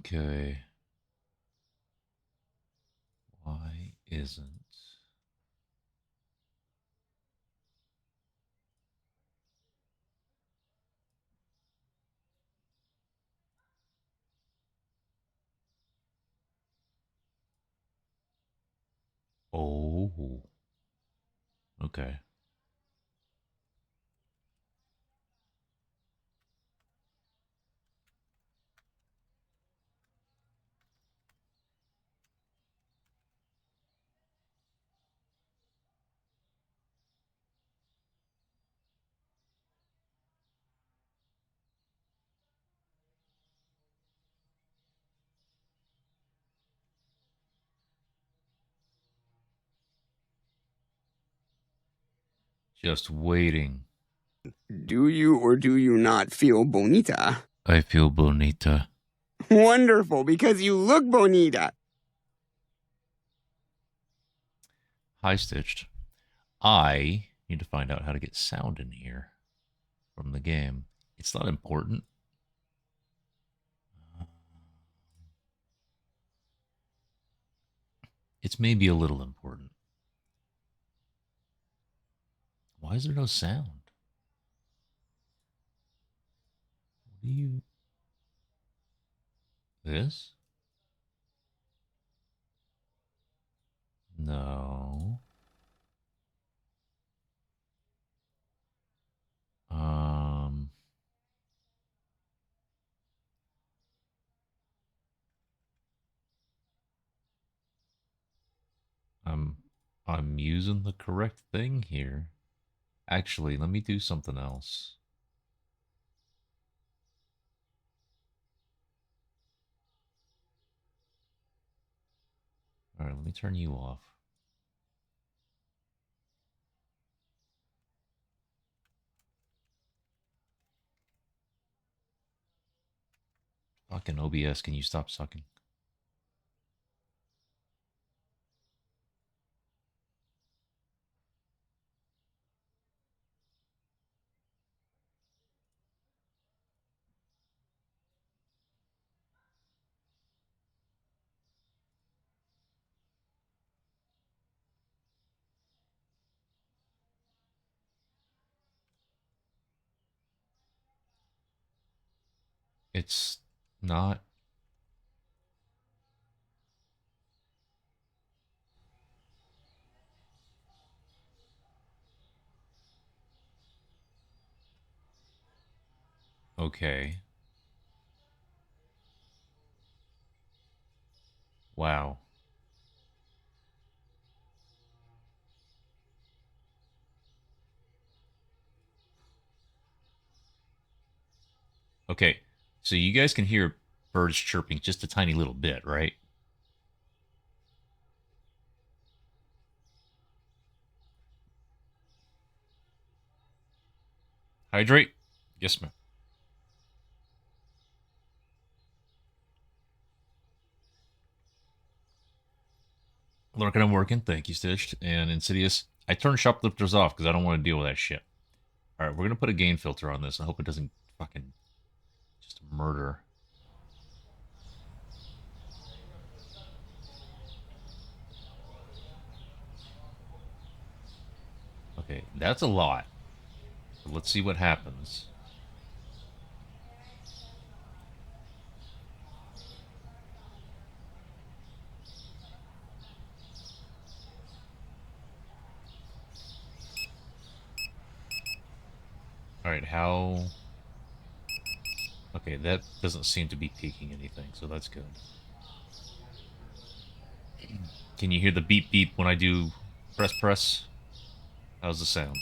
Okay. Why isn't... Oh. Okay. Just waiting. Do you or do you not feel bonita? I feel bonita. Wonderful, because you look bonita. High stitched. I need to find out how to get sound in here from the game. It's not important. It's maybe a little important. Why is there no sound? What do you... This? No. Um... I'm I'm using the correct thing here. Actually, let me do something else. All right, let me turn you off. Fucking OBS, can you stop sucking? It's not okay. Wow. Okay, so you guys can hear birds chirping just a tiny little bit, right? Hydrate? Yes, ma'am. Lurking and working. Thank you, Stitched. And Insidious. I turned shoplifters off because I don't want to deal with that shit. All right, we're going to put a gain filter on this. I hope it doesn't fucking just murder. Okay, that's a lot. But let's see what happens. All right, how... Okay, that doesn't seem to be peaking anything, so that's good. Can you hear the beep beep when I do press press? How's the sound?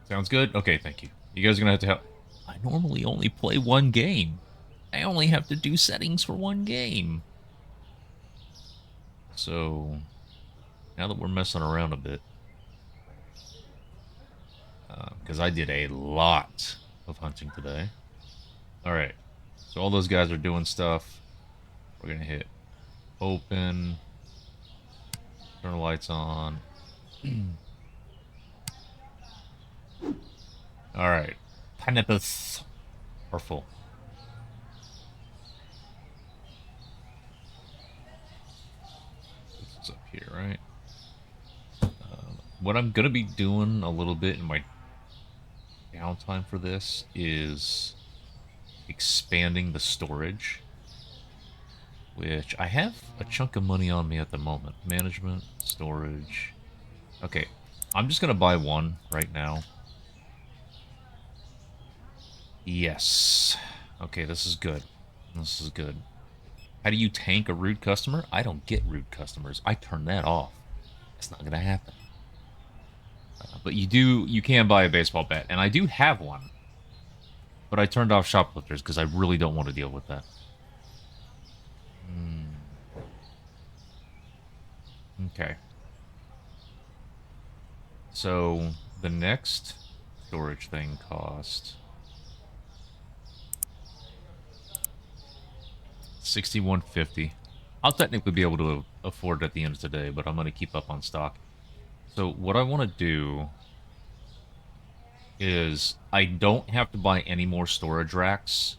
Sounds good? Okay, thank you. You guys are gonna have to help. I normally only play one game. I only have to do settings for one game. So, now that we're messing around a bit, because I did a lot of hunting today. Alright, so all those guys are doing stuff. We're gonna hit open, turn the lights on. Alright, pineapples are full. This is up here, right? What I'm gonna be doing a little bit in my downtime for this is expanding the storage, which I have a chunk of money on me at the moment. Management, storage. Okay, I'm just gonna buy one right now. Yes. Okay, this is good. This is good. How do you tank a rude customer? I don't get rude customers. I turn that off. That's not gonna happen. But you can buy a baseball bat, and I do have one. But I turned off shoplifters because I really don't want to deal with that. Okay. So the next storage thing cost 6150. I'll technically be able to afford it at the end of today, but I'm going to keep up on stock. So what I want to do is I don't have to buy any more storage racks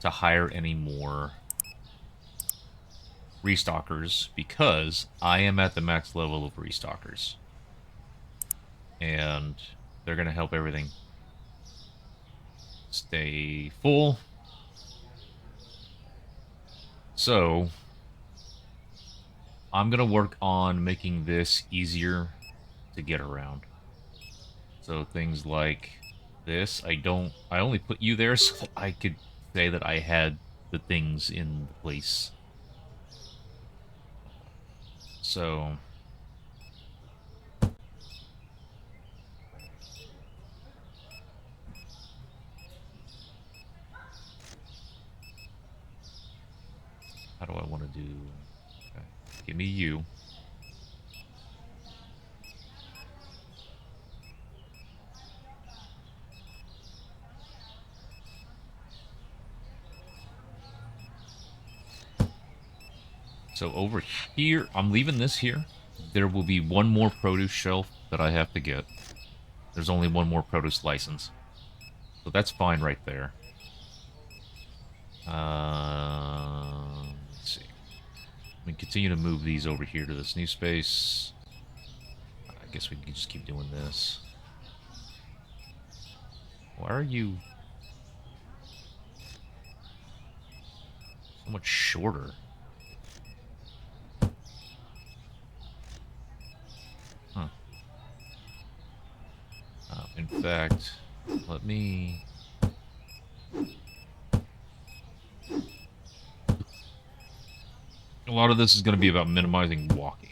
to hire any more restockers because I am at the max level of restockers. And they're going to help everything stay full. So I'm going to work on making this easier to get around. So things like this, I only put you there so that I could say that I had the things in the place. So how do I want to do? Okay. Give me you. So over here, I'm leaving this here. There will be one more produce shelf that I have to get. There's only one more produce license. So that's fine right there. Let's see. We continue to move these over here to this new space. I guess we can just keep doing this. Why are you so much shorter? Huh. In fact, let me... A lot of this is going to be about minimizing walking.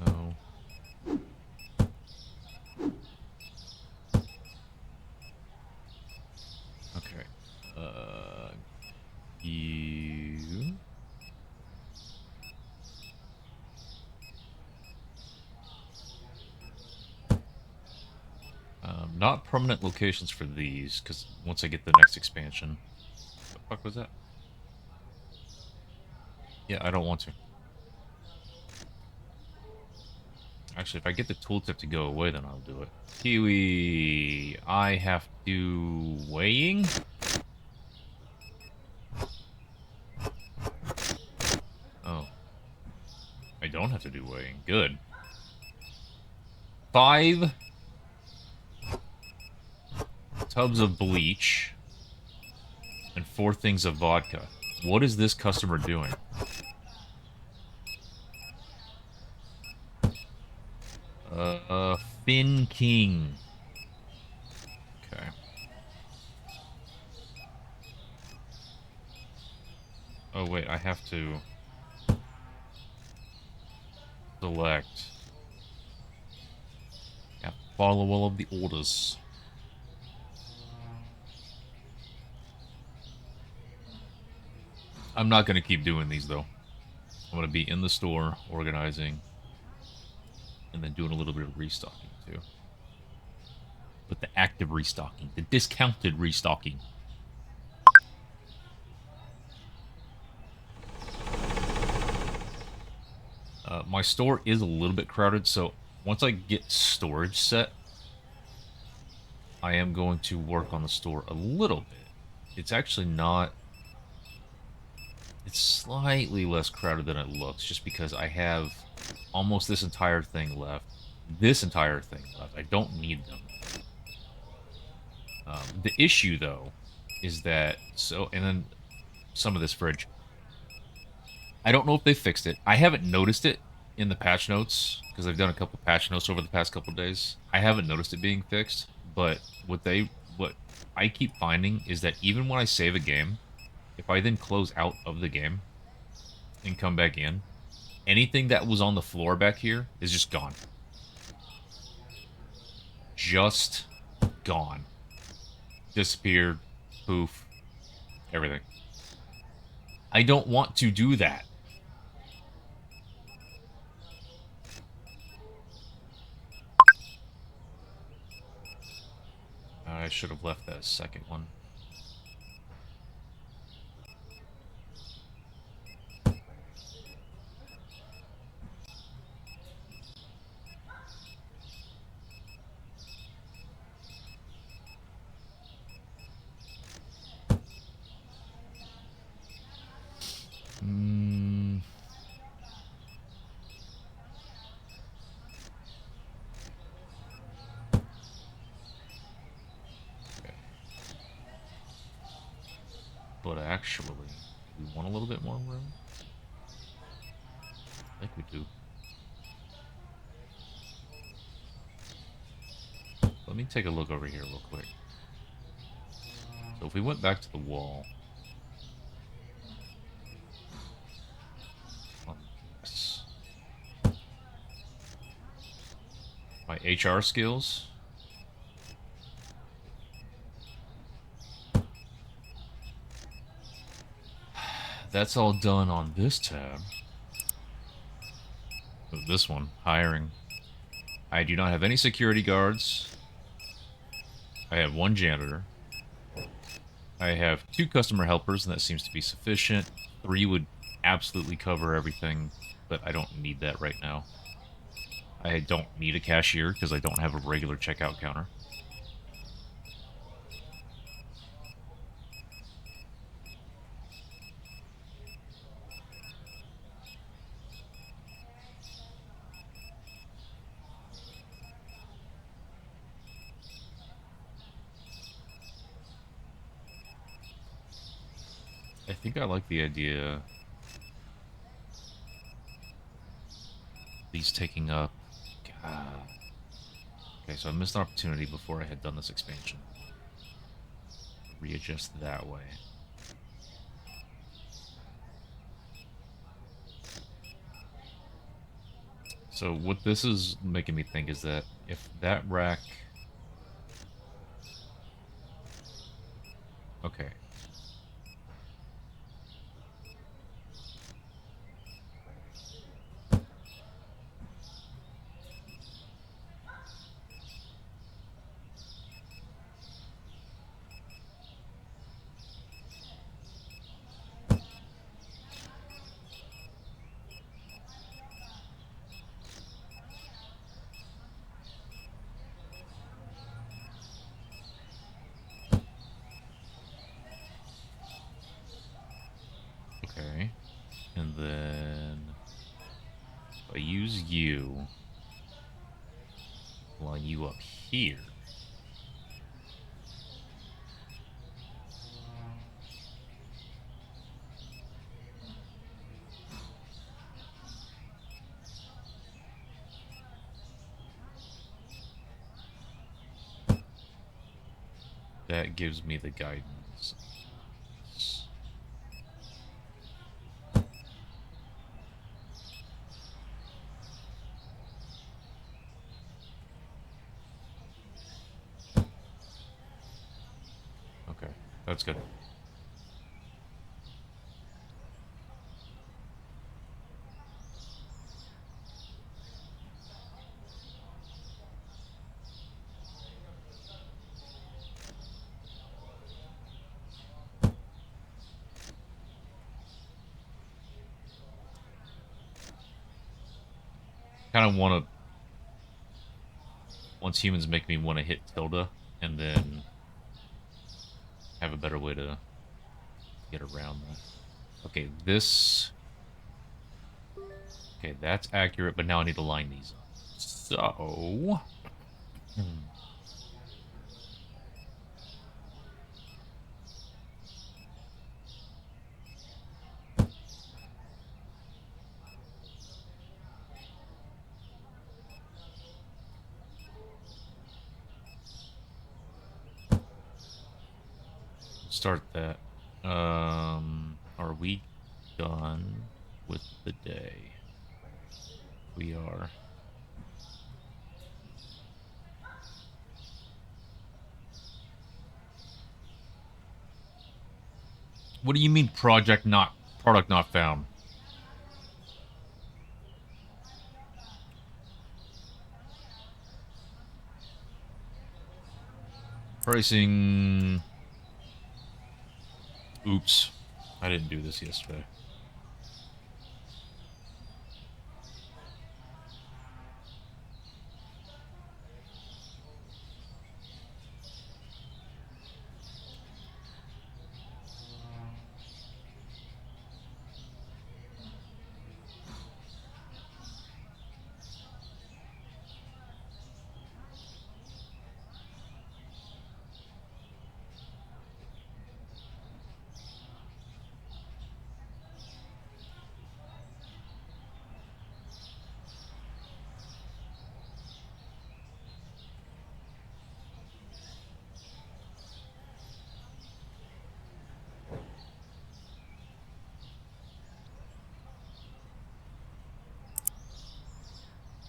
Oh. Okay. You... Not permanent locations for these, because once I get the next expansion... What the fuck was that? Yeah, I don't want to. Actually, if I get the tooltip to go away, then I'll do it. Kiwi... I have to... Weighing? Oh. I don't have to do weighing. Good. 5 tubs of bleach and 4 things of vodka. What is this customer doing? Finn King. Okay. Oh, wait, I have to select. Yeah, follow all of the orders. I'm not going to keep doing these, though. I'm going to be in the store organizing and then doing a little bit of restocking too. But the active restocking, the discounted restocking. My store is a little bit crowded, so once I get storage set, I am going to work on the store a little bit. It's actually not... It's slightly less crowded than it looks, just because I have almost this entire thing left. This entire thing left. I don't need them. The issue, though, is that... And then some of this fridge. I don't know if they fixed it. I haven't noticed it in the patch notes, because I've done a couple patch notes over the past couple days. I haven't noticed it being fixed, but what I keep finding is that even when I save a game, if I then close out of the game and come back in, anything that was on the floor back here is just gone. Just gone. Disappeared. Poof. Everything. I don't want to do that. I should have left that second one. Okay. But actually, we want a little bit more room? I think we do. Let me take a look over here real quick. So if we went back to the wall... on this. My HR skills... That's all done on this tab. This one, hiring. I do not have any security guards. I have one janitor. I have 2 customer helpers, and that seems to be sufficient. 3 would absolutely cover everything, but I don't need that right now. I don't need a cashier because I don't have a regular checkout counter. I think I like the idea. These taking up... God. Okay, so I missed an opportunity before I had done this expansion. Readjust that way. So what this is making me think is that if that rack... Okay. Okay. And then... if I use you... line you up here... that gives me the guidance. Okay, that's good. kind of want to, once humans make me want to hit tilde, and then have a better way to get around that. Okay, this... Okay, that's accurate, but now I need to line these up. So... Start that. Are we done with the day? We are. What do you mean product not found? Pricing. Oops. I didn't do this yesterday.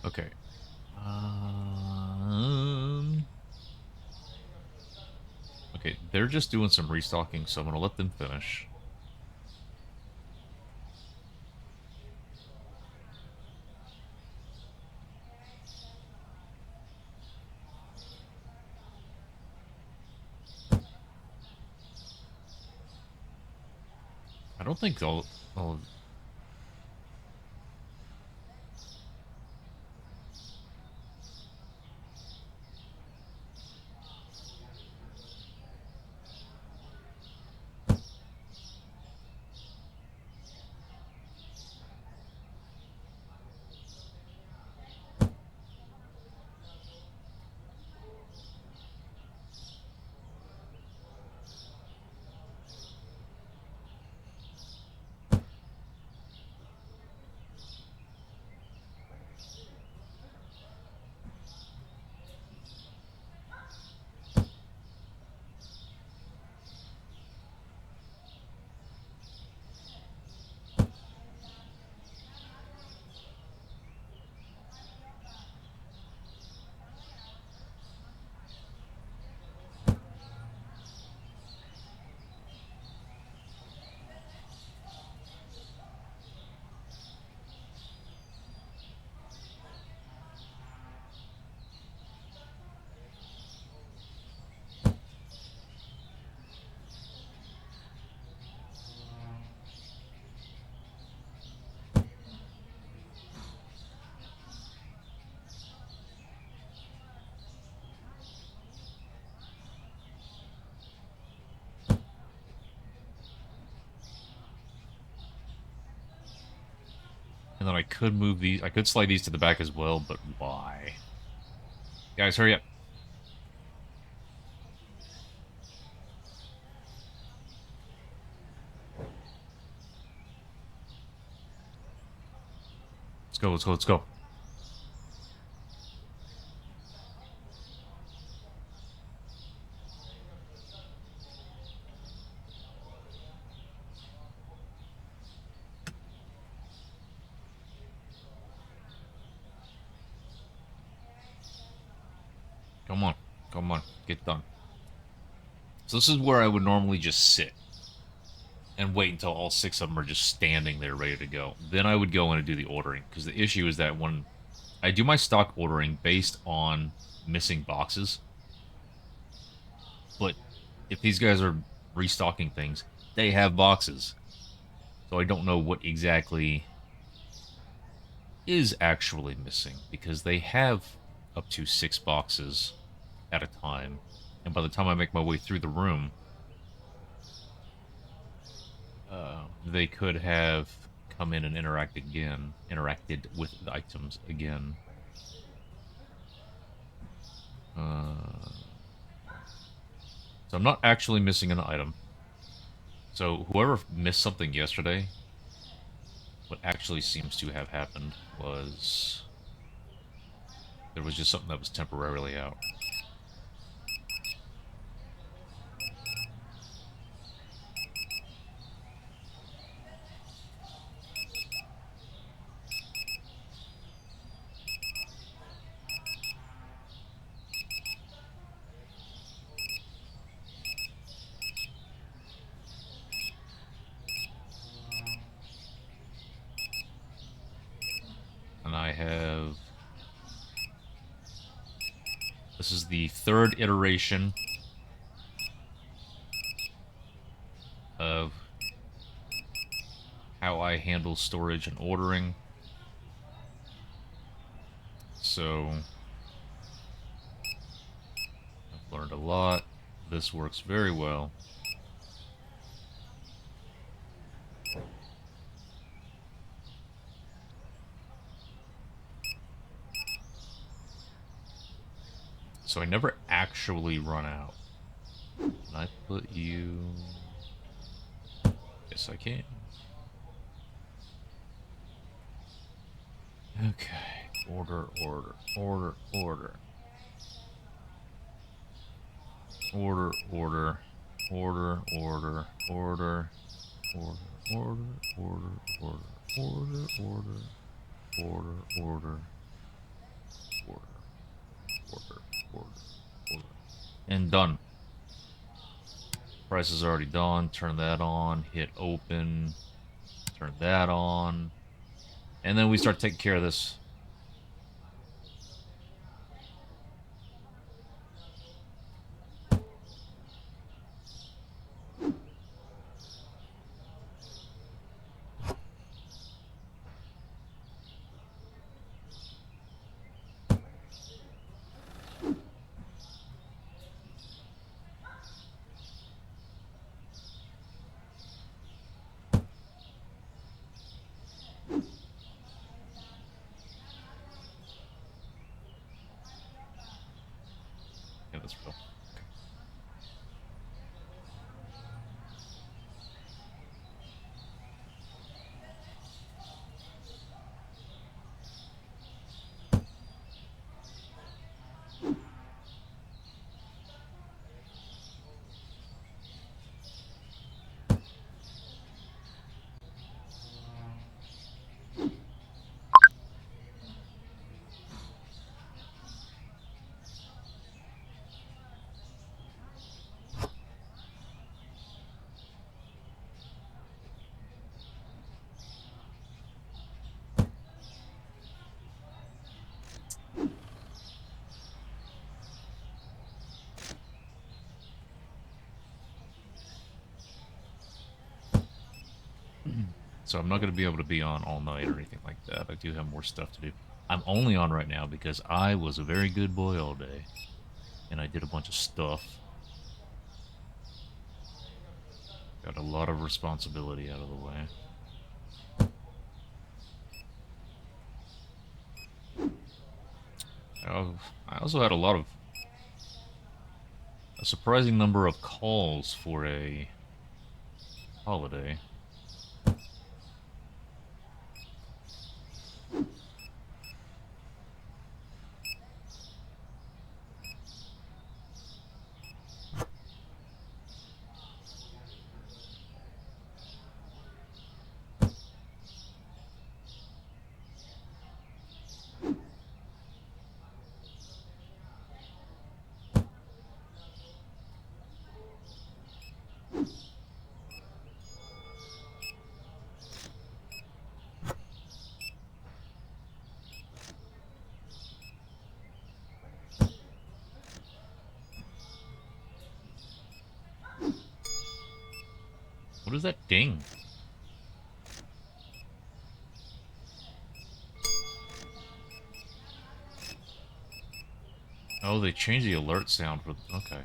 Okay. Okay, they're just doing some restocking, so I'm gonna let them finish. I don't think they'll And then I could move these. I could slide these to the back as well, but why? Guys, hurry up. Let's go, let's go, let's go. Come on. Come on. Get done. So this is where I would normally just sit and wait until all 6 of them are just standing there ready to go. Then I would go in and do the ordering. Because the issue is that when I do my stock ordering based on missing boxes, but if these guys are restocking things, they have boxes. So I don't know what exactly is actually missing because they have up to 6 boxes at a time. And by the time I make my way through the room, they could have come in and interacted with the items again. So I'm not actually missing an item. So whoever missed something yesterday, what actually seems to have happened was there was just something that was temporarily out. And I have... This is the third iteration of how I handle storage and ordering. So I've learned a lot. This works very well. So I never actually run out. Can I put you... Yes, I can. Okay. Order, order, order, order. Order, order, order, order, order, order, order, order, order, order, order, order, order, order, order. And done. Price is already done. Turn that on. Hit open. Turn that on. And then we start taking care of this. Yeah, that's real. So I'm not going to be able to be on all night or anything like that. I do have more stuff to do. I'm only on right now because I was a very good boy all day. And I did a bunch of stuff. Got a lot of responsibility out of the way. I also had a surprising number of calls for a holiday. What is that ding? Oh, they changed the alert sound for... Okay.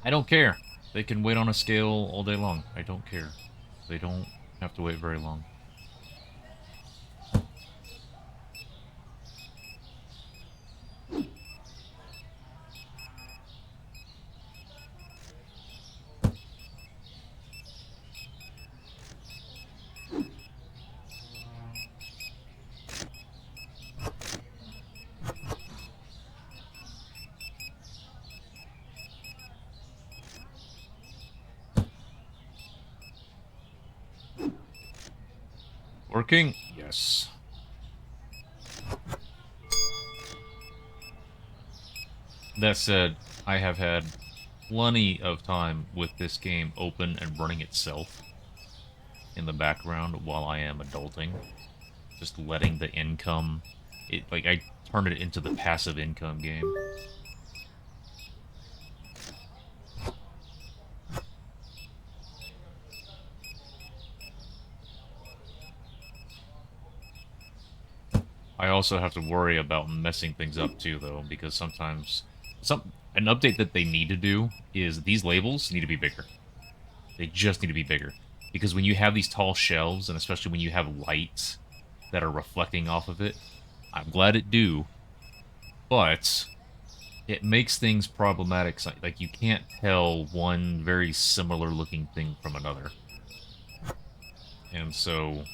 I don't care. They can wait on a scale all day long. I don't care. They don't have to wait very long. Working? Yes. That said, I have had plenty of time with this game open and running itself in the background while I am adulting. Just letting the income... Like, I turned it into the passive income game. I also have to worry about messing things up too, though, because sometimes an update that they need to do is these labels need to be bigger. They just need to be bigger, because when you have these tall shelves, and especially when you have lights that are reflecting off of it, I'm glad it do, but it makes things problematic. Like, you can't tell one very similar looking thing from another, and so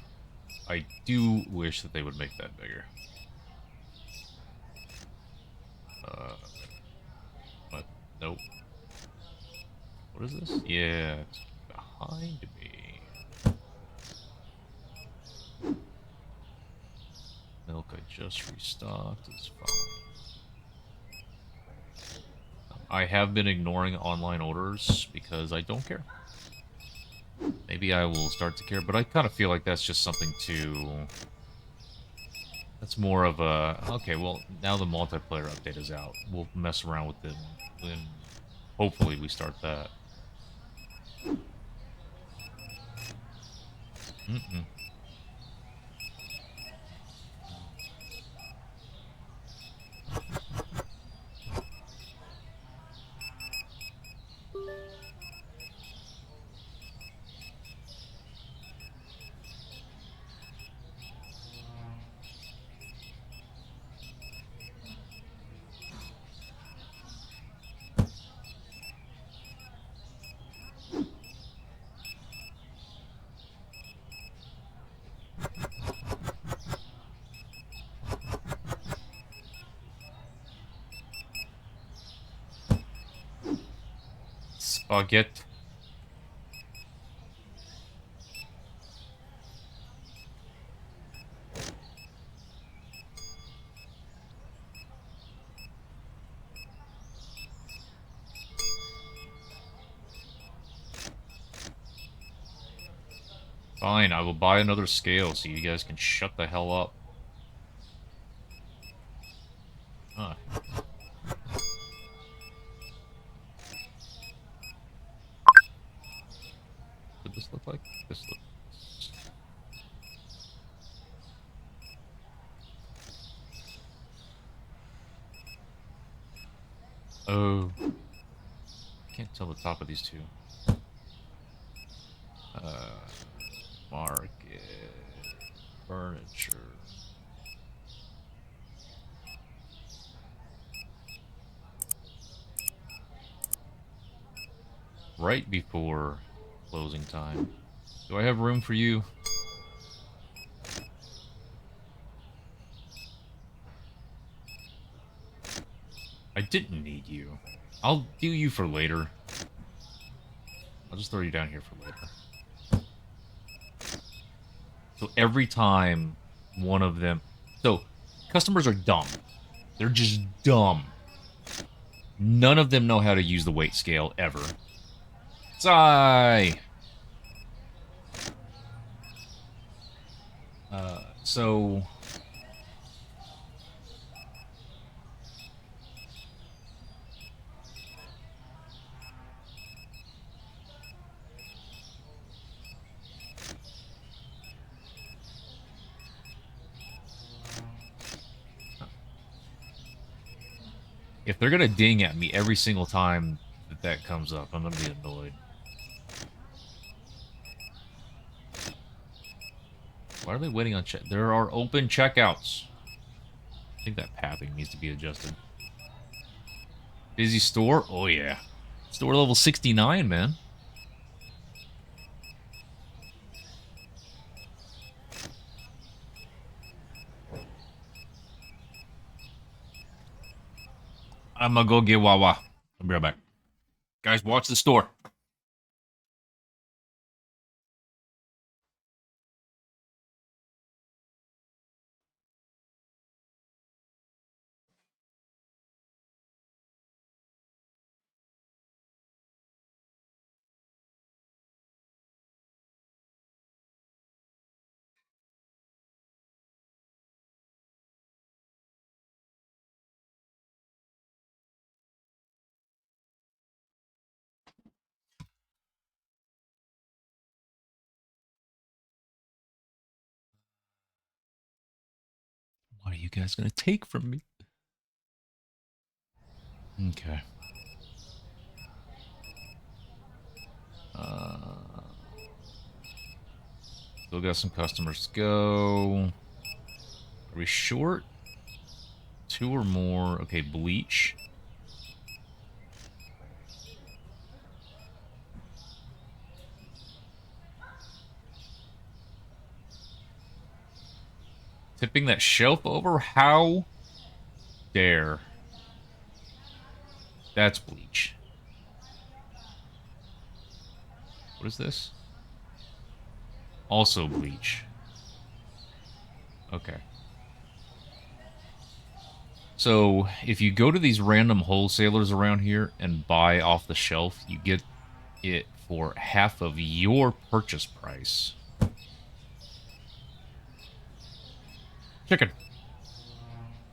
I do wish that they would make that bigger. But nope. What is this? Yeah, it's behind me. Milk I just restocked is fine. I have been ignoring online orders because I don't care. Maybe I will start to care, but I kind of feel like that's just something to... That's more of a... Okay, well, now the multiplayer update is out. We'll mess around with it when hopefully we start that. Mm-mm. Spaghetti. Fine, I will buy another scale so you guys can shut the hell up. Huh. What did this look like? This look... Oh. Can't tell the top of these two. Market. Furniture. Right before closing time. Do I have room for you? I didn't need you. I'll do you for later. I'll just throw you down here for later. So every time one of them... So, customers are dumb. They're just dumb. None of them know how to use the weight scale, ever. Sigh! So... If they're gonna ding at me every single time that that comes up, I'm gonna be annoyed. Why are they waiting on check? There are open checkouts. I think that pathing needs to be adjusted. Busy store? Oh, yeah. Store level 69, man. I'm gonna go get Wawa. I'll be right back. Guys, watch the store. What are you guys gonna take from me? Okay. Still got some customers to go. Are we short? 2 or more. Okay, bleach. Tipping that shelf over? How dare. That's bleach. What is this? Also bleach. Okay. So, if you go to these random wholesalers around here and buy off the shelf, you get it for half of your purchase price. Chicken.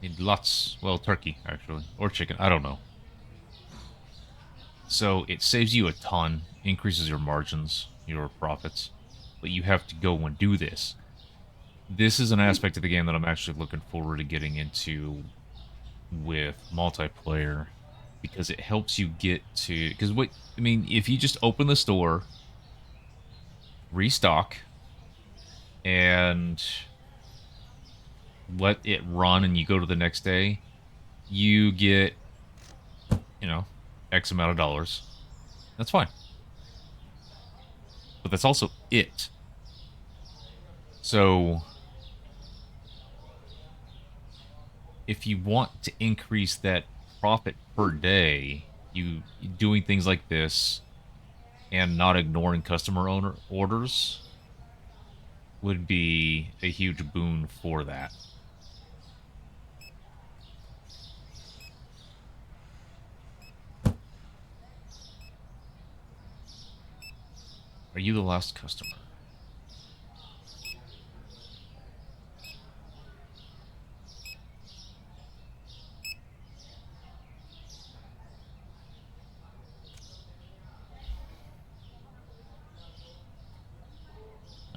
Need lots. Well, turkey, actually. Or chicken. I don't know. So, it saves you a ton, increases your margins, your profits. But you have to go and do this. This is an aspect of the game that I'm actually looking forward to getting into with multiplayer, because it helps you get to, because what I mean, if you just open the store, restock, and let it run and you go to the next day, you get, you know, X amount of dollars. That's fine. But that's also it. So if you want to increase that profit per day, you doing things like this and not ignoring customer owner orders would be a huge boon for that. Are you the last customer?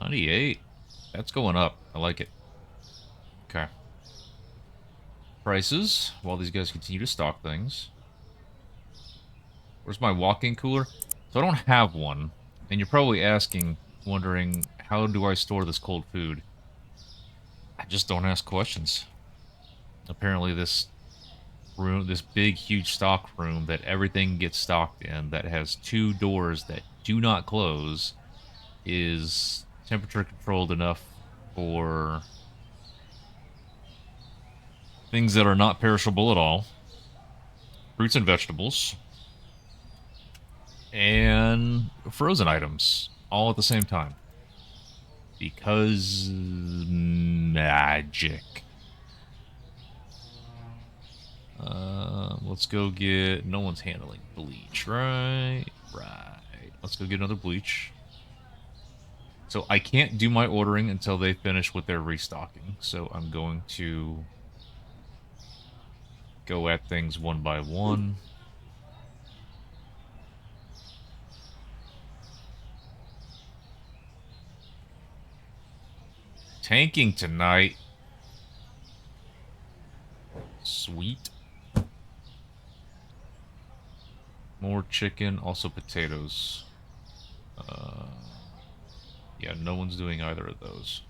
$98. That's going up. I like it. Okay. Prices, while these guys continue to stock things. Where's my walk-in cooler? So I don't have one. And you're probably asking, wondering, how do I store this cold food? I just don't ask questions. Apparently this room, this big, huge stock room that everything gets stocked in, that has 2 doors that do not close, is temperature controlled enough for things that are not perishable at all. Fruits and vegetables. And frozen items. All at the same time. Because magic. Let's go get... No one's handling bleach, right? Right. Let's go get another bleach. So I can't do my ordering until they finish with their restocking. So I'm going to go at things one by one. Tanking tonight. Sweet. chicken, also potatoes. Uh, yeah, no one's doing either of those.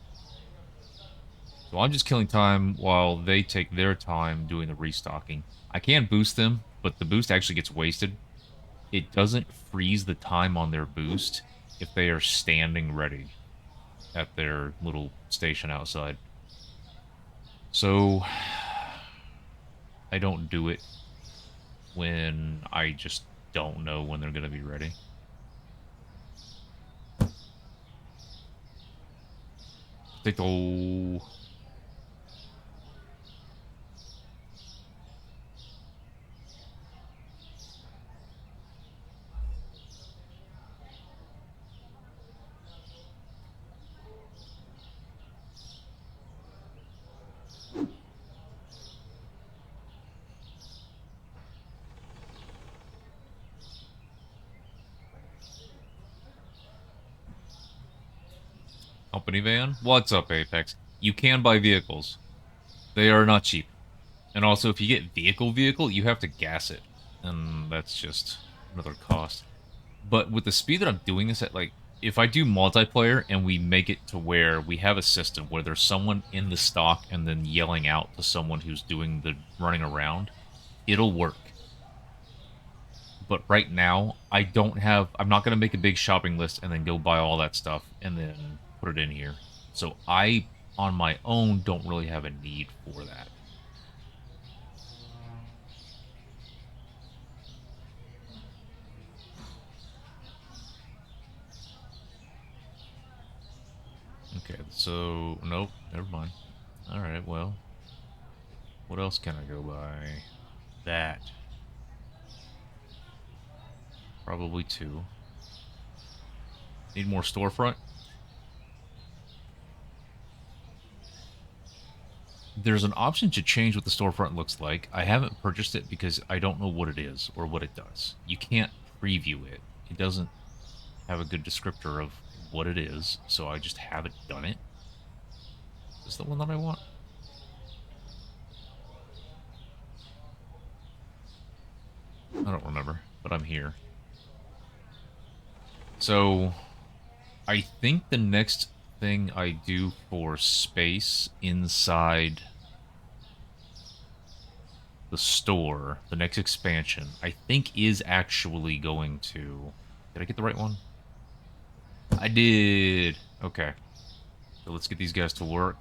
So I'm just killing time while they take their time doing the restocking. I can boost them, but the boost actually gets wasted. It doesn't freeze the time on their boost if they are standing ready at their little station outside. So I don't do it when I just don't know when they're going to be ready. Potato. Company van? What's up, Apex? You can buy vehicles. They are not cheap. And also, if you get vehicle, you have to gas it. And that's just another cost. But with the speed that I'm doing this at, like, if I do multiplayer and we make it to where we have a system where there's someone in the stock and then yelling out to someone who's doing the running around, it'll work. But right now, I'm not going to make a big shopping list and then go buy all that stuff and then put it in here. So I, on my own, don't really have a need for that. Okay, so, nope, never mind. All right, well, what else can I go buy? That. Probably two. Need more storefront? There's an option to change what the storefront looks like. I haven't purchased it because I don't know what it is or what it does. You can't preview it. It doesn't have a good descriptor of what it is, so I just haven't done it. Is this the one that I want? I don't remember, but I'm here. So, I think the next thing I do for space inside the store, the next expansion, I think is actually going to... Did I get the right one? I did. Okay. So let's get these guys to work.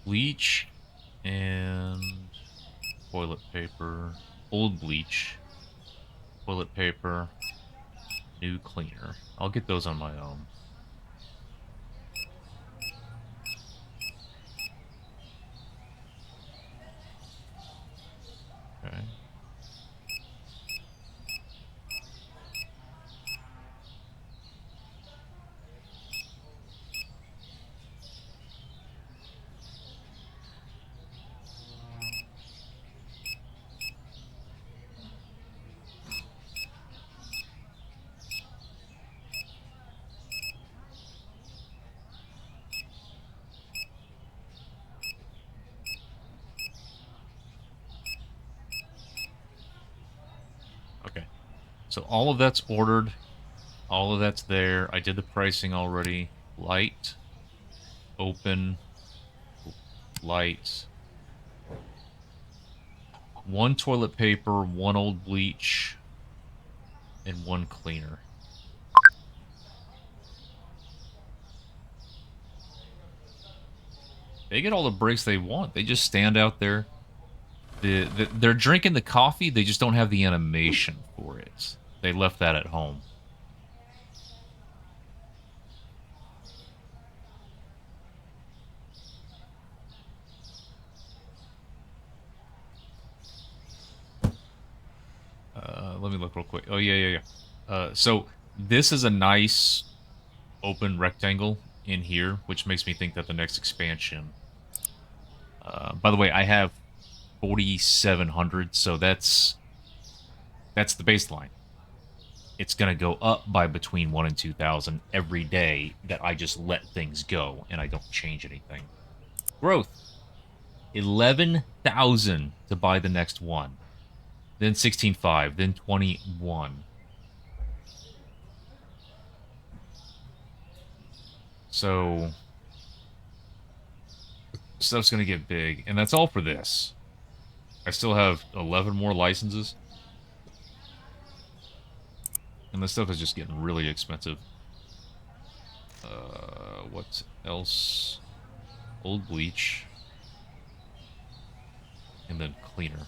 Bleach and toilet paper. Old bleach. Toilet paper. New cleaner. I'll get those on my own. Okay. Okay. So all of that's ordered. All of that's there. I did the pricing already. Light. Open. Light. One toilet paper, one old bleach, and one cleaner. They get all the breaks they want. They just stand out there. They're drinking the coffee. They just don't have the animation for it. They left that at home. Let me look real quick. Oh, yeah. So this is a nice open rectangle in here, which makes me think that the next expansion... by the way, I have 4,700, so that's the baseline. It's going to go up by between 1 and 2,000 every day that I just let things go and I don't change anything. Growth. 11,000 to buy the next one. Then 16.5, then 21. So stuff's going to get big, and that's all for this. I still have 11 more licenses. And this stuff is just getting really expensive. What else? Old bleach. And then cleaner.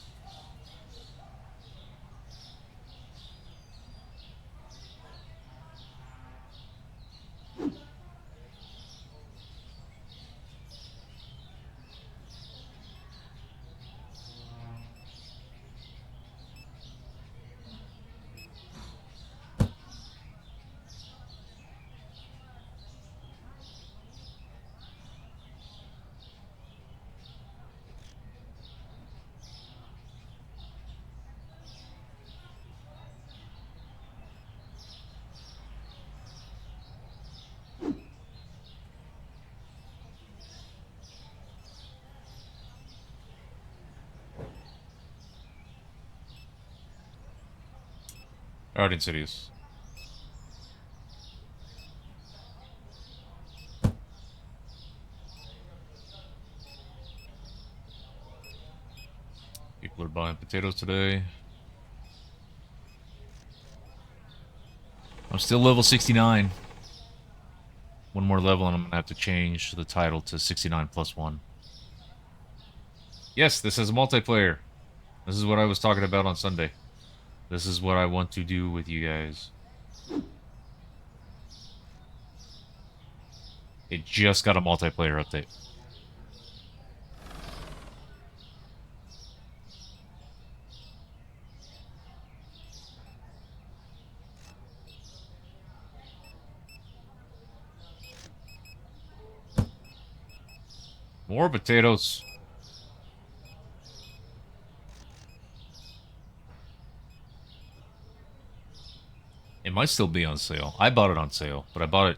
Alright, Insidious. People are buying potatoes today. I'm still level 69. One more level and I'm going to have to change the title to 69 plus 1. Yes, this is a multiplayer. This is what I was talking about on Sunday. This is what I want to do with you guys. It just got a multiplayer update. More potatoes. It might still be on sale. I bought it on sale, but I bought it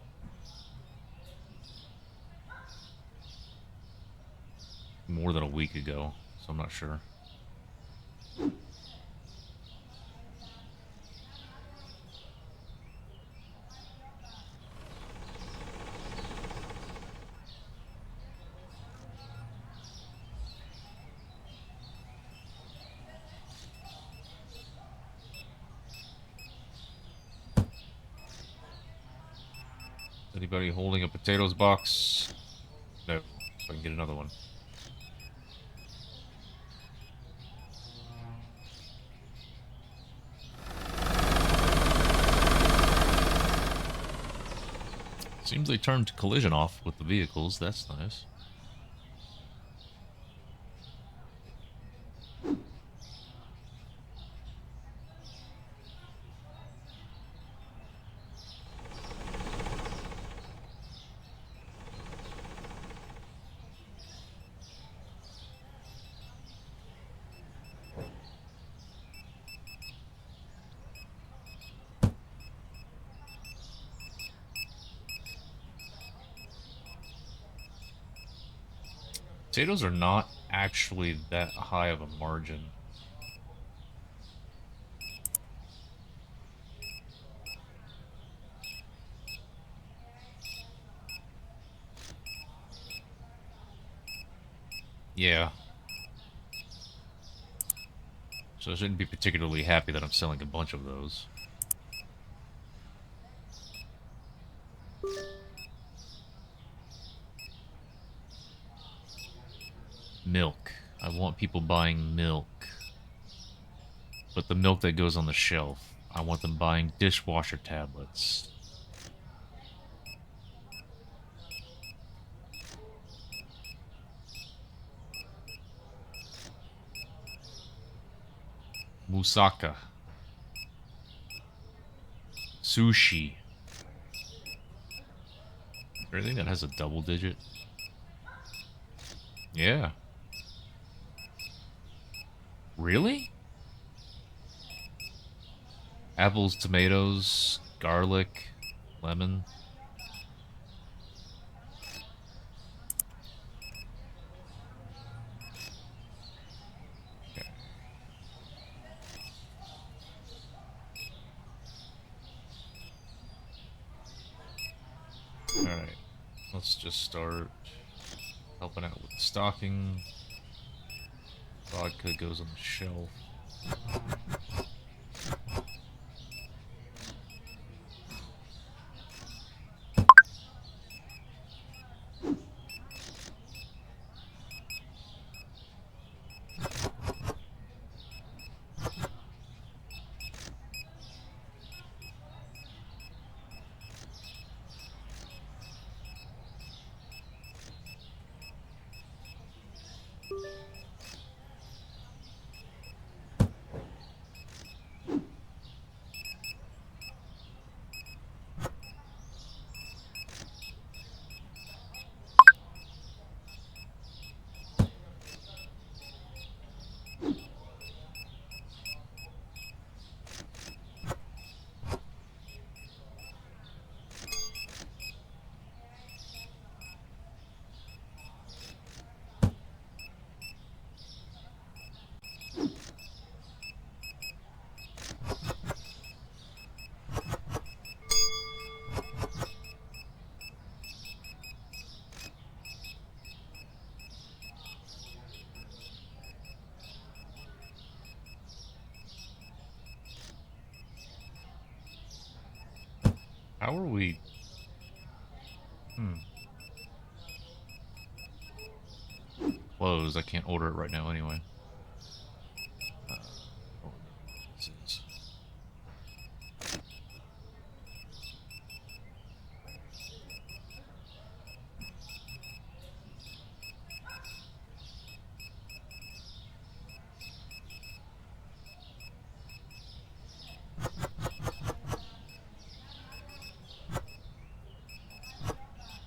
more than a week ago, so I'm not sure. Anybody holding a potatoes box? No. So I can get another one. Seems they turned collision off with the vehicles. That's nice. Potatoes are not actually that high of a margin. Yeah. So I shouldn't be particularly happy that I'm selling a bunch of those. Milk. I want people buying milk. But the milk that goes on the shelf, I want them buying dishwasher tablets. Moussaka. Sushi. Is there anything that has a double digit? Yeah. Really? Apples, tomatoes, garlic, lemon. Okay. Alright. Let's just start helping out with the stocking. Vodka goes on the shelf. How are we? Closed. I can't order it right now anyway. Oh, this is-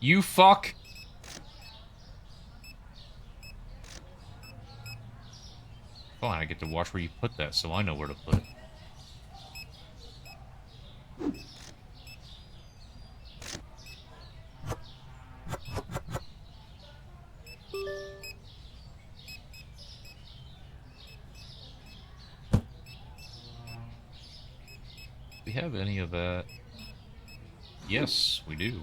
You fuck! Fine, I get to watch where you put that, so I know where to put it. Do we have any of that? Yes, we do.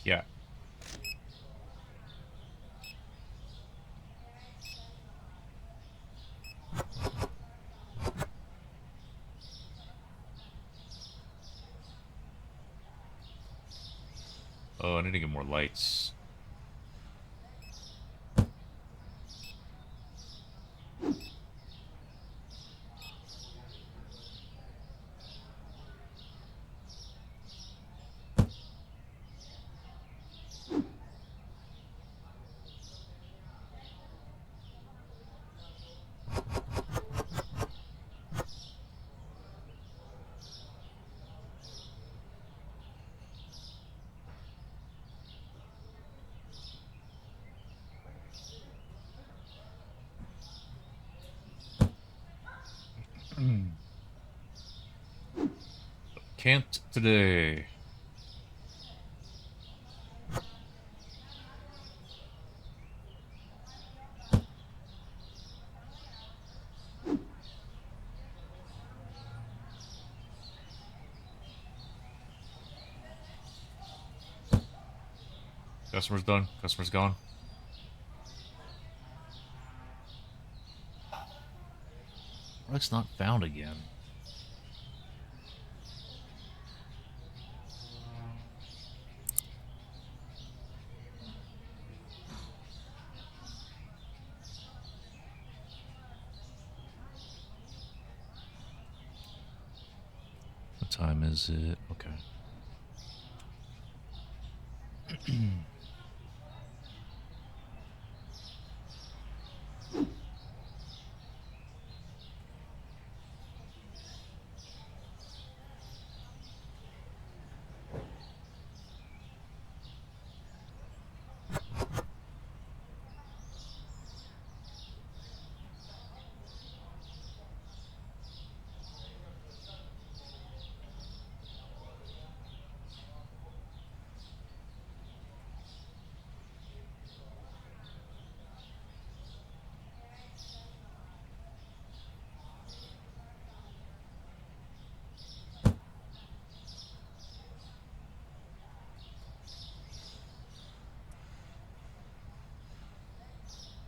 Yeah. Oh, I need to get more lights. Can't today. Customer's done. Customer's gone. Product's not found again. What time is it? Okay.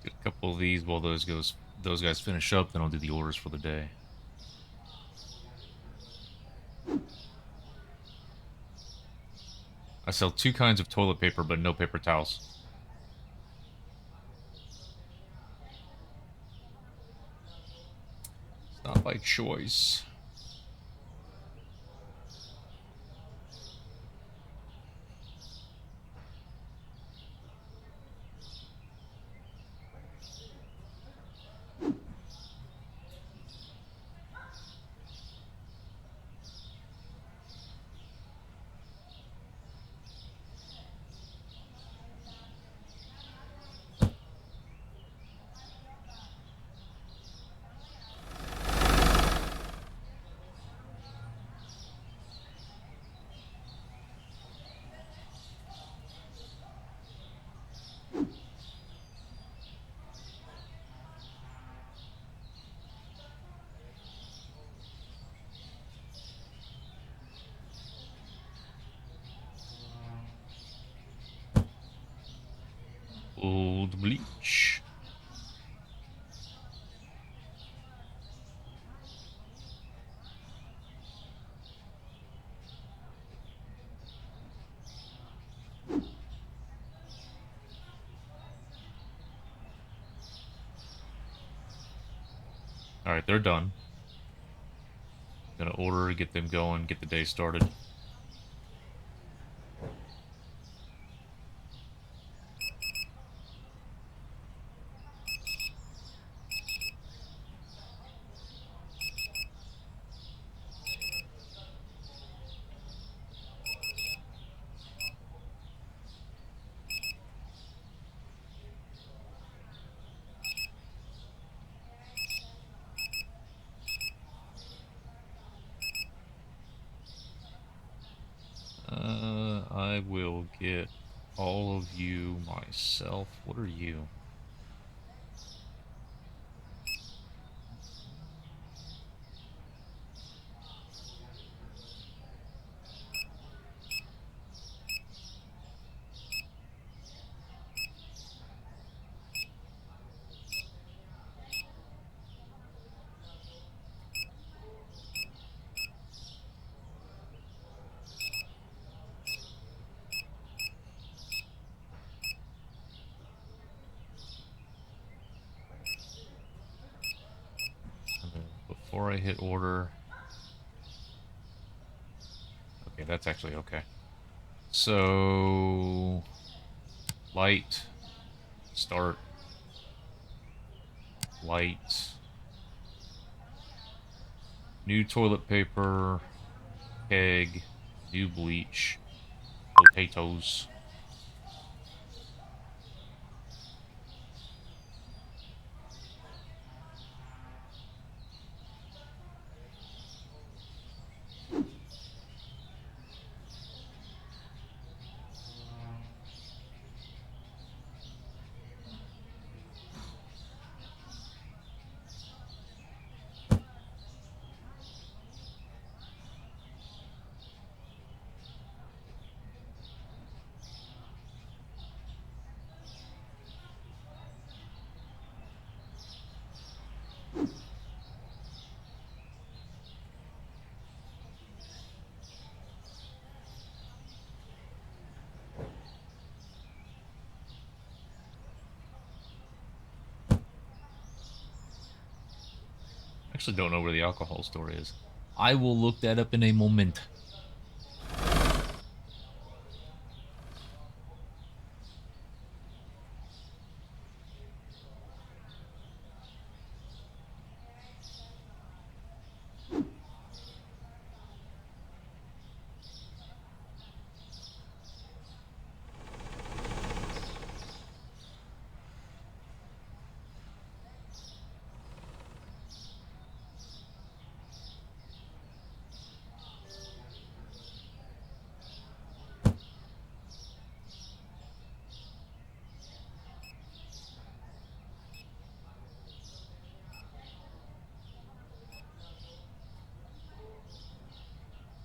Get a couple of these while those guys finish up, then I'll do the orders for the day. I sell 2 kinds of toilet paper, but no paper towels. It's not by choice. Old bleach. Alright, they're done. Gonna order, get them going, get the day started. I will get all of you myself. What are you? Before I hit order. Okay, that's actually okay. So, light, start, light, new toilet paper, keg, new bleach, potatoes. actually don't know where the alcohol store is. I will look that up in a moment.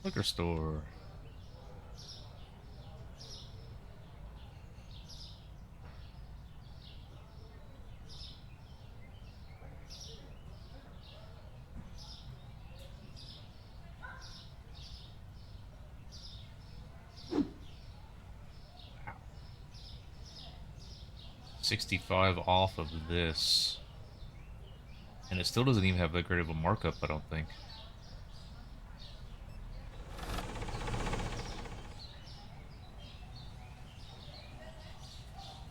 Liquor store. Wow. 65 off of this. And it still doesn't even have that great of a markup, I don't think.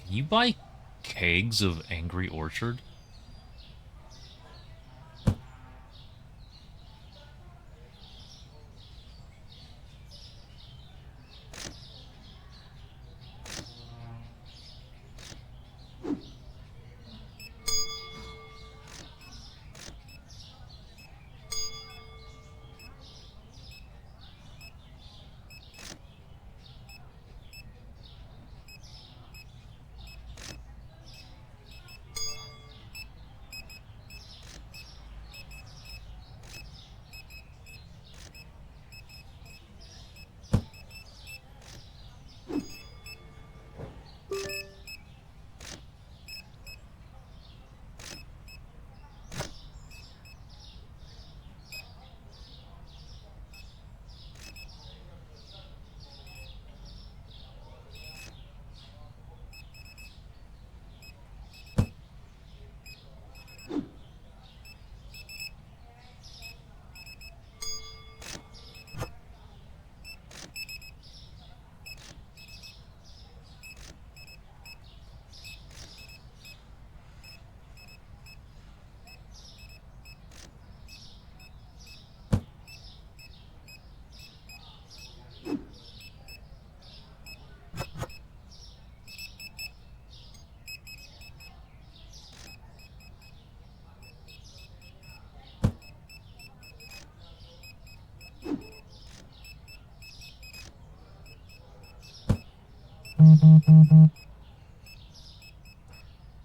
Can you buy kegs of Angry Orchard?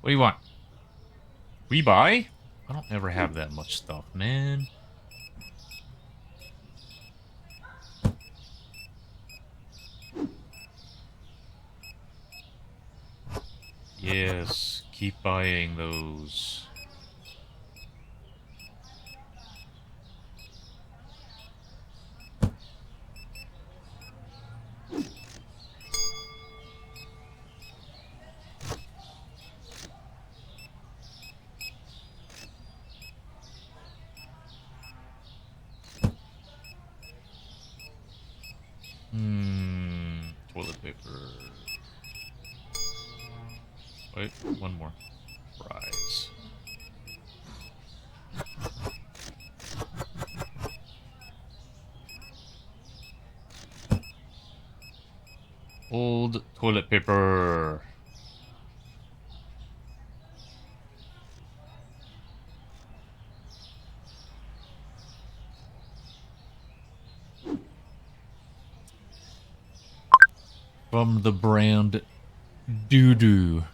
What do you want? We buy? I don't ever have that much stuff, man. Yes, keep buying those. Toilet paper. Wait, one more. Fries. Old toilet paper. From the brand Doo-Doo.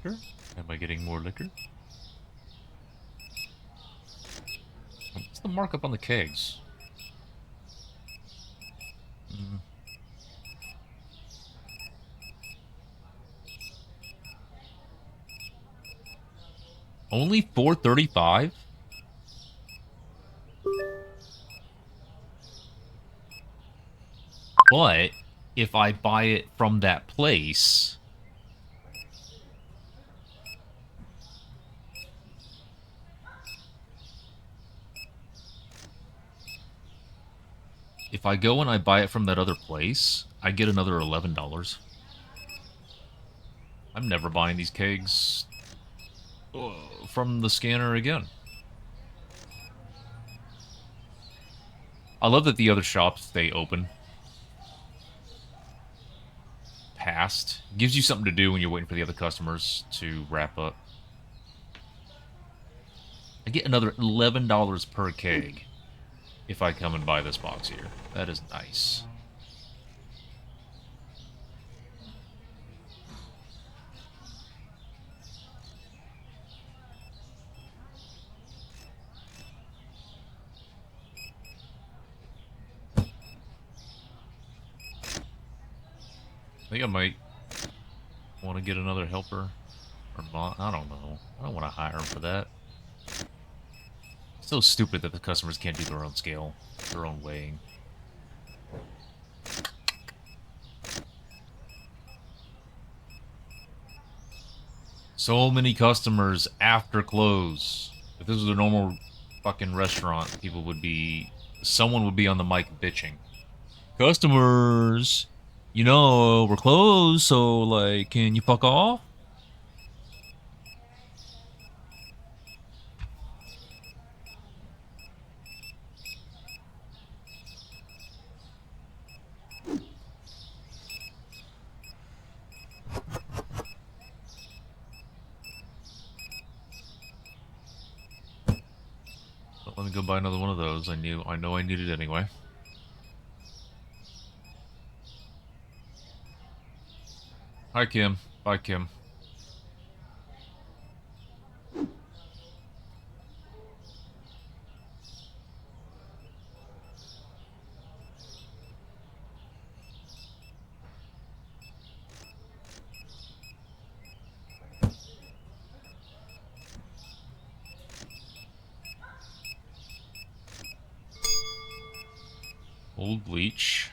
liquor? Am I getting more liquor? What's the markup on the kegs? Mm. Only $4.35? But if I buy it from that place, if I go and I buy it from that other place, I get another $11. I'm never buying these kegs from the scanner again. I love that the other shops stay open. Past. Gives you something to do when you're waiting for the other customers to wrap up. I get another $11 per keg if I come and buy this box here. That is nice. I think I might want to get another helper. Or not. I don't know. I don't want to hire him for that. It's so stupid that the customers can't do their own scale, their own weighing. So many customers after close. If this was a normal fucking restaurant, people would be... Someone would be on the mic bitching. Customers! You know, we're closed, so, like, can you fuck off? But let me go buy another one of those. I know I need it anyway. Hi, Kim. Bye, Kim. Old bleach.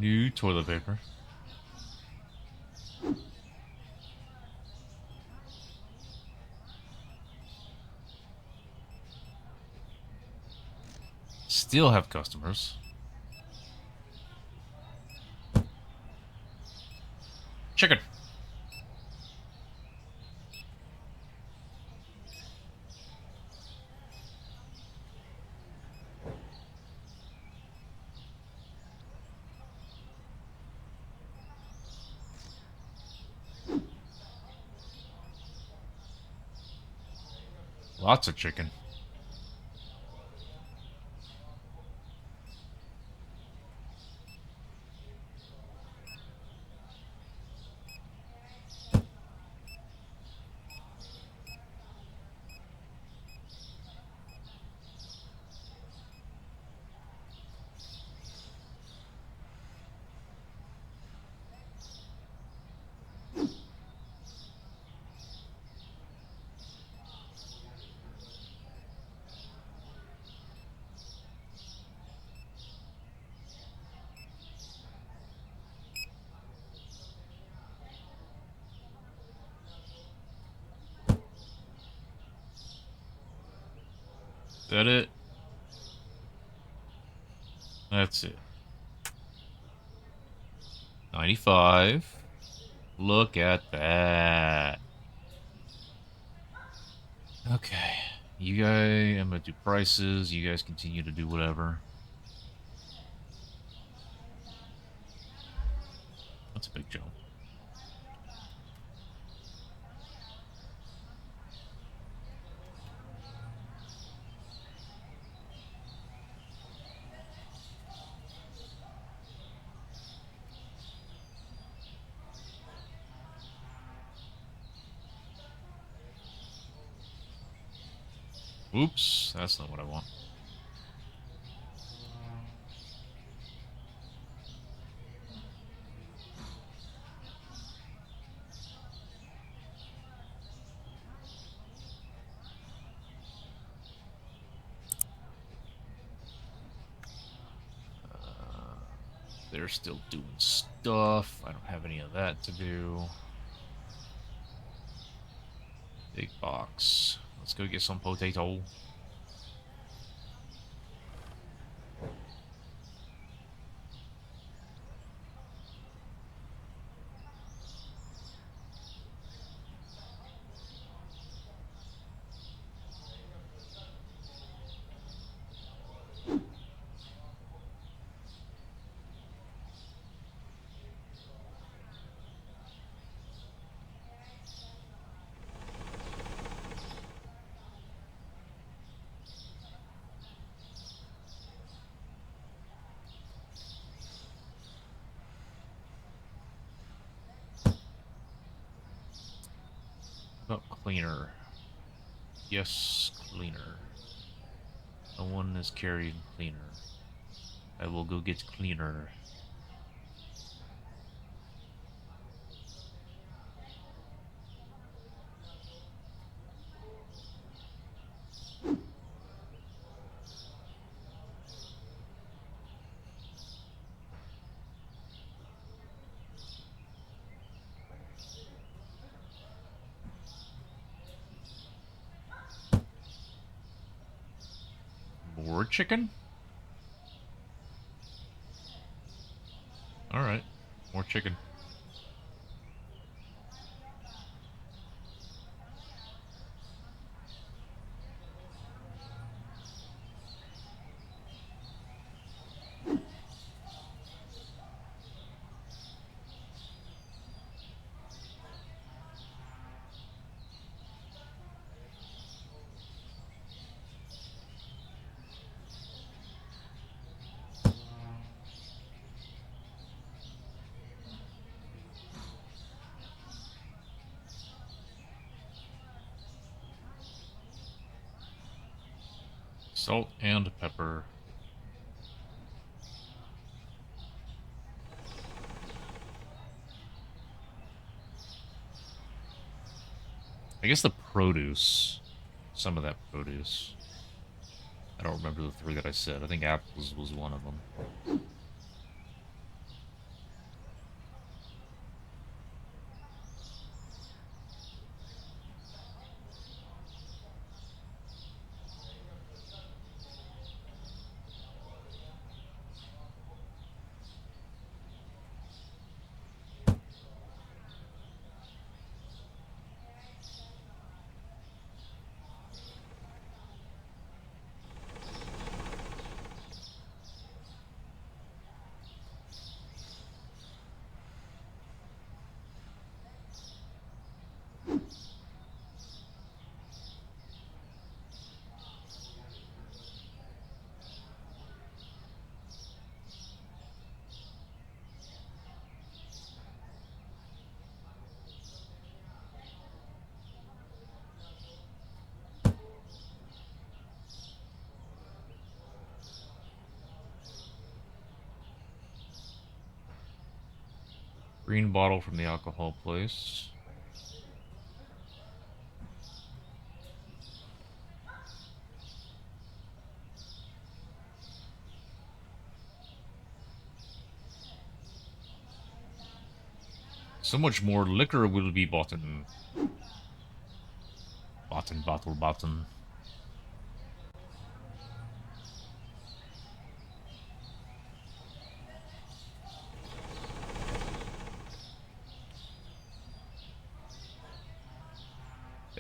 New toilet paper. Still have customers. Chicken. Lots of chicken. Is that it? That's it. 95. Look at that. Okay. You guys, I'm gonna do prices. You guys continue to do whatever. That's a big jump. Oops, that's not what I want. They're still doing stuff. I don't have any of that to do. Big box. Let's go get some potato. Oh, cleaner. Yes, cleaner. No one is carrying cleaner. I will go get cleaner. More chicken? Alright. More chicken. Salt and pepper. I guess the produce. Some of that produce. I don't remember the three that I said. I think apples was one of them. Green bottle from the alcohol place. So much more liquor will be bought in. Bottle.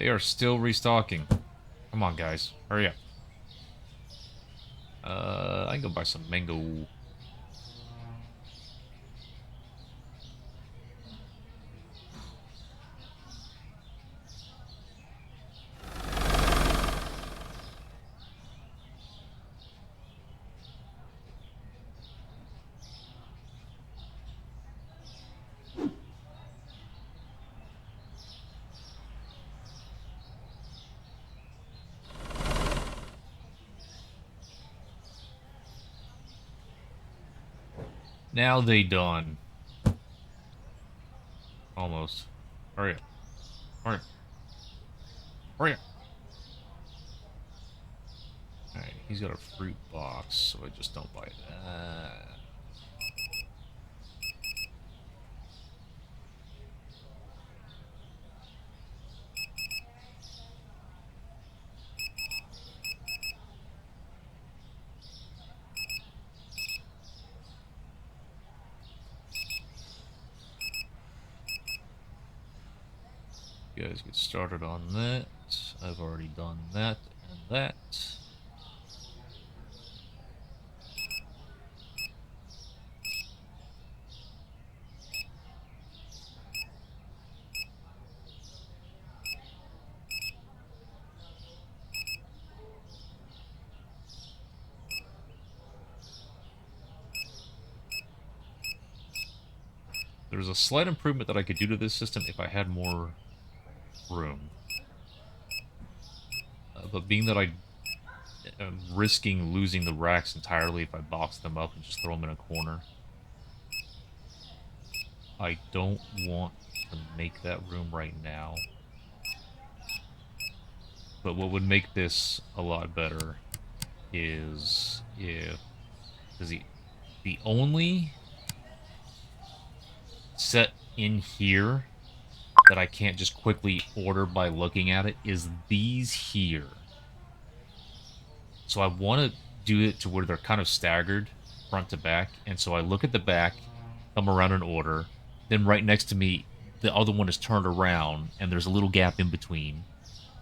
They are still restocking. Come on, guys. Hurry up. I can go buy some mango. Now they done. Almost. Hurry up. Hurry up. Hurry up. Alright, he's got a fruit box, so I just don't buy that. You guys get started on that. I've already done that and that. There's a slight improvement that I could do to this system if I had more room. But being that I am risking losing the racks entirely if I box them up and just throw them in a corner, I don't want to make that room right now. But what would make this a lot better is if... Because the only set in here that I can't just quickly order by looking at it is these here. So I want to do it to where they're kind of staggered front to back. And so I look at the back, come around and order. Then right next to me, the other one is turned around and there's a little gap in between.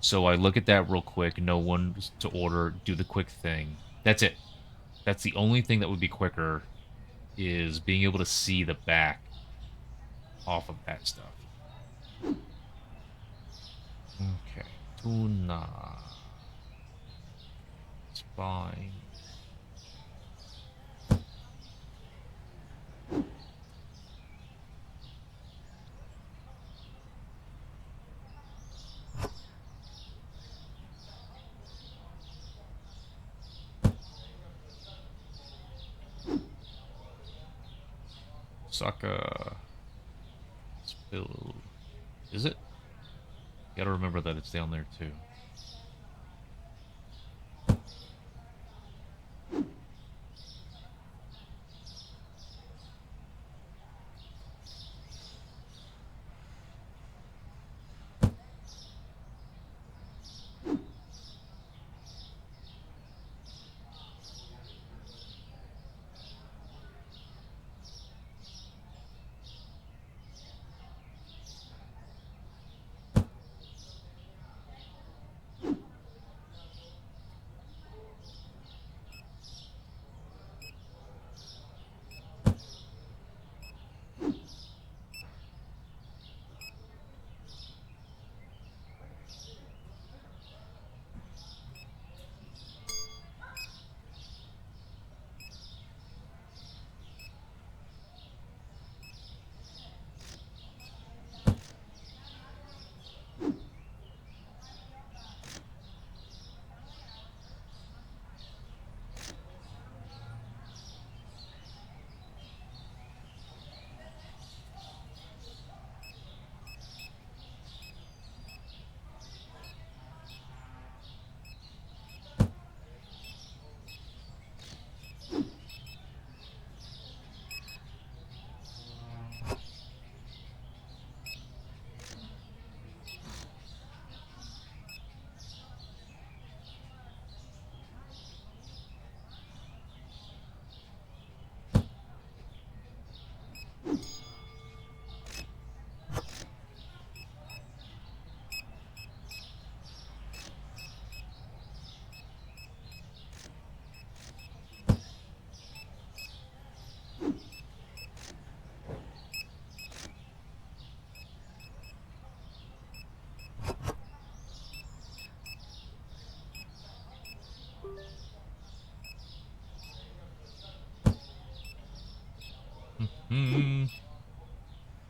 So I look at that real quick, know when to order, do the quick thing. That's it. That's the only thing that would be quicker, is being able to see the back off of that stuff. Okay, tuna. It's fine. Saka. Spill. Is it? Gotta remember that it's down there too.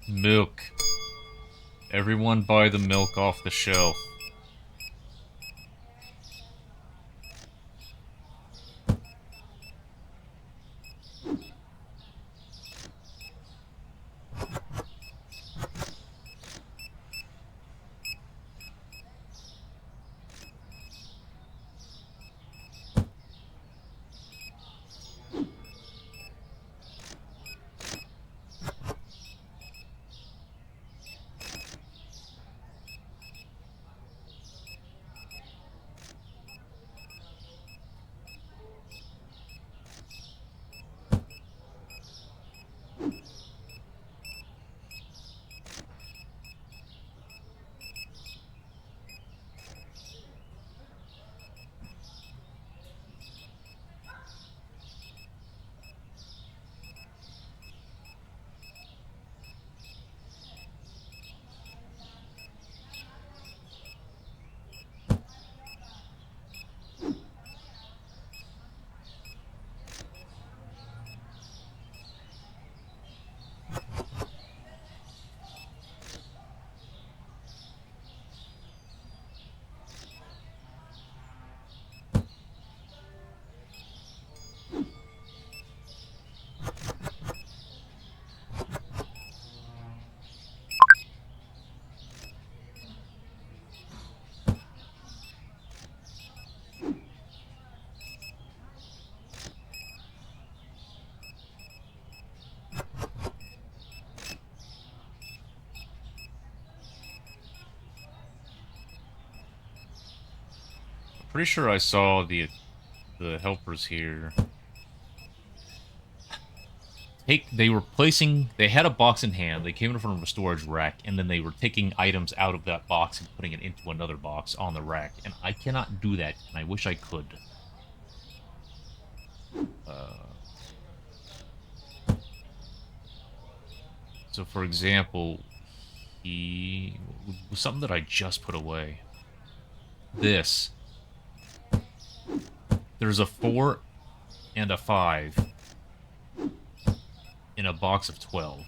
Milk. Everyone buy the milk off the shelf. Pretty sure I saw the helpers here. They were placing, they had a box in hand, they came in front of a storage rack, and then they were taking items out of that box and putting it into another box on the rack, and I cannot do that, and I wish I could. So for example, he was something that I just put away. This. There's a 4 and a 5 in a box of 12.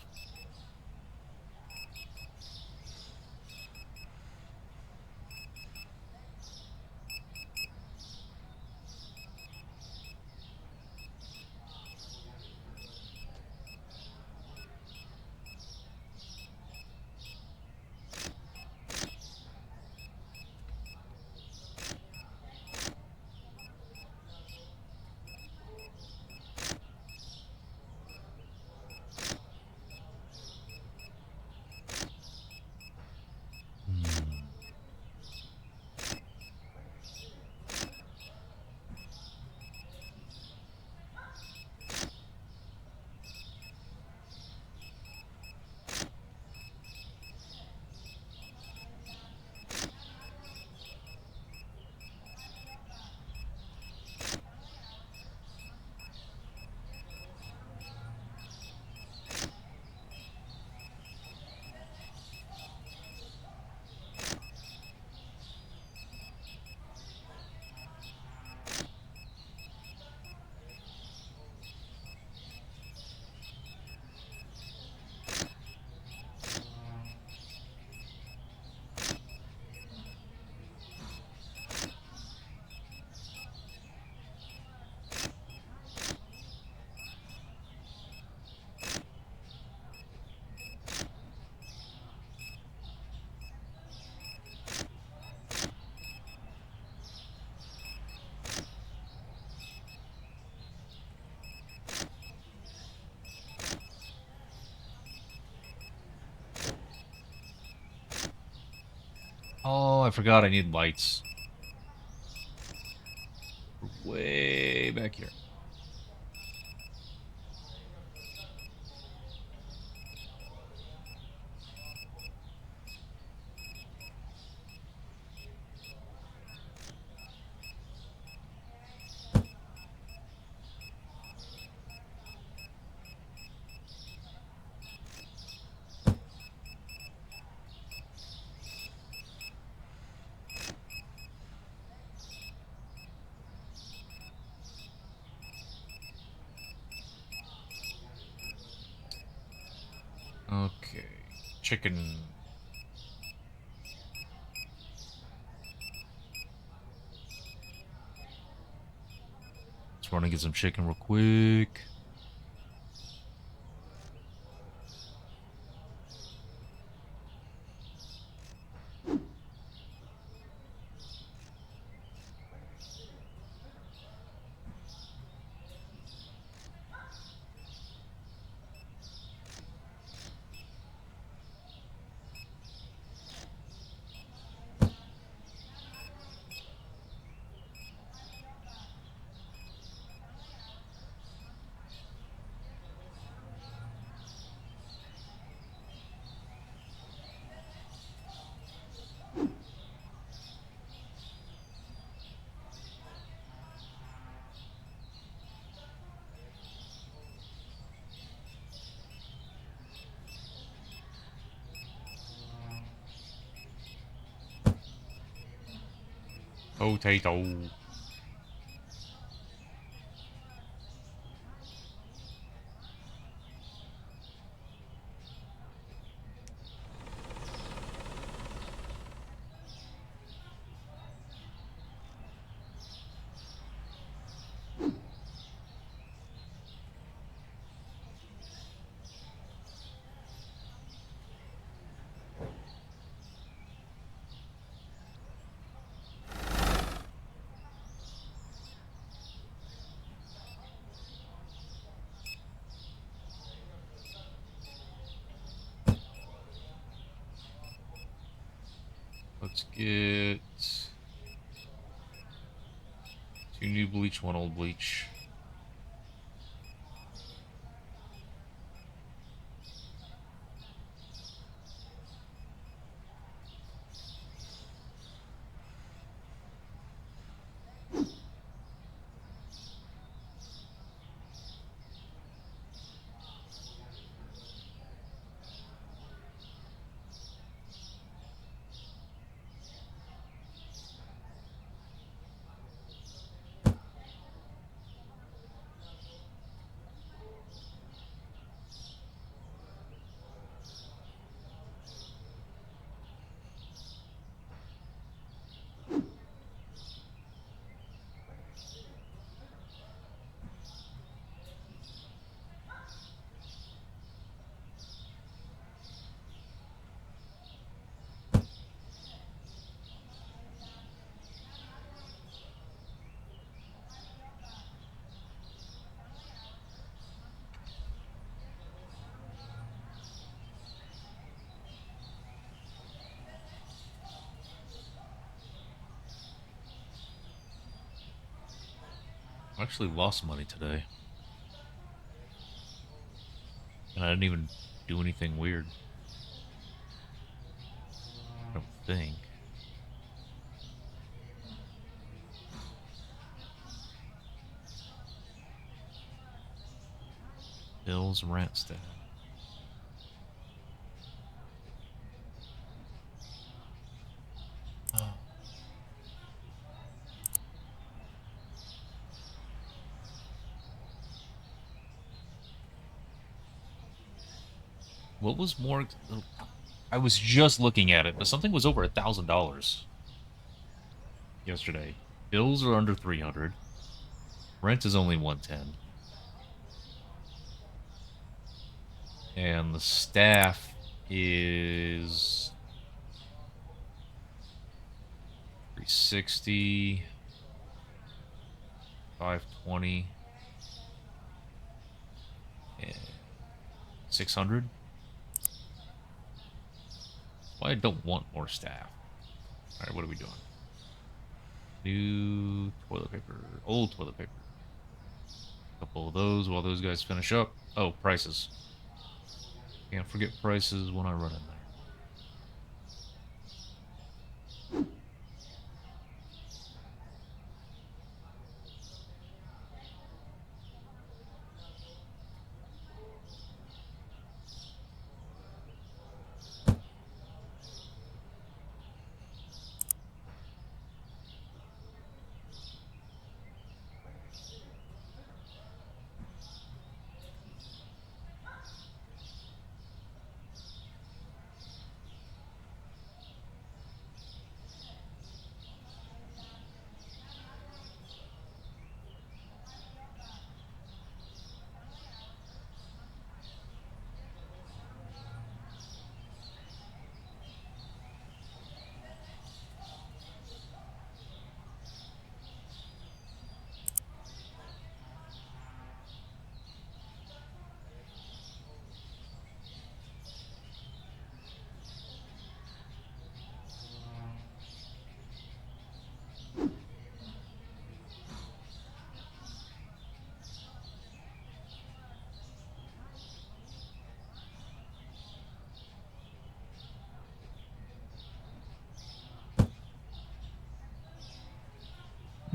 Oh, I forgot I need lights. Way back here. chicken. Let's run and get some chicken real quick. Potato. Let's get 2 new bleach, 1 old bleach. I actually lost money today. And I didn't even do anything weird. I don't think. Bills, rent stat. Oh. What was more? I was just looking at it, but something was over $1,000 yesterday. Bills are under 300. Rent is only 110. And the staff is 360, 520, and 600. Well, I don't want more staff. All right, what are we doing? New toilet paper, old toilet paper. A couple of those while those guys finish up. Oh, prices. Can't forget prices when I run in there.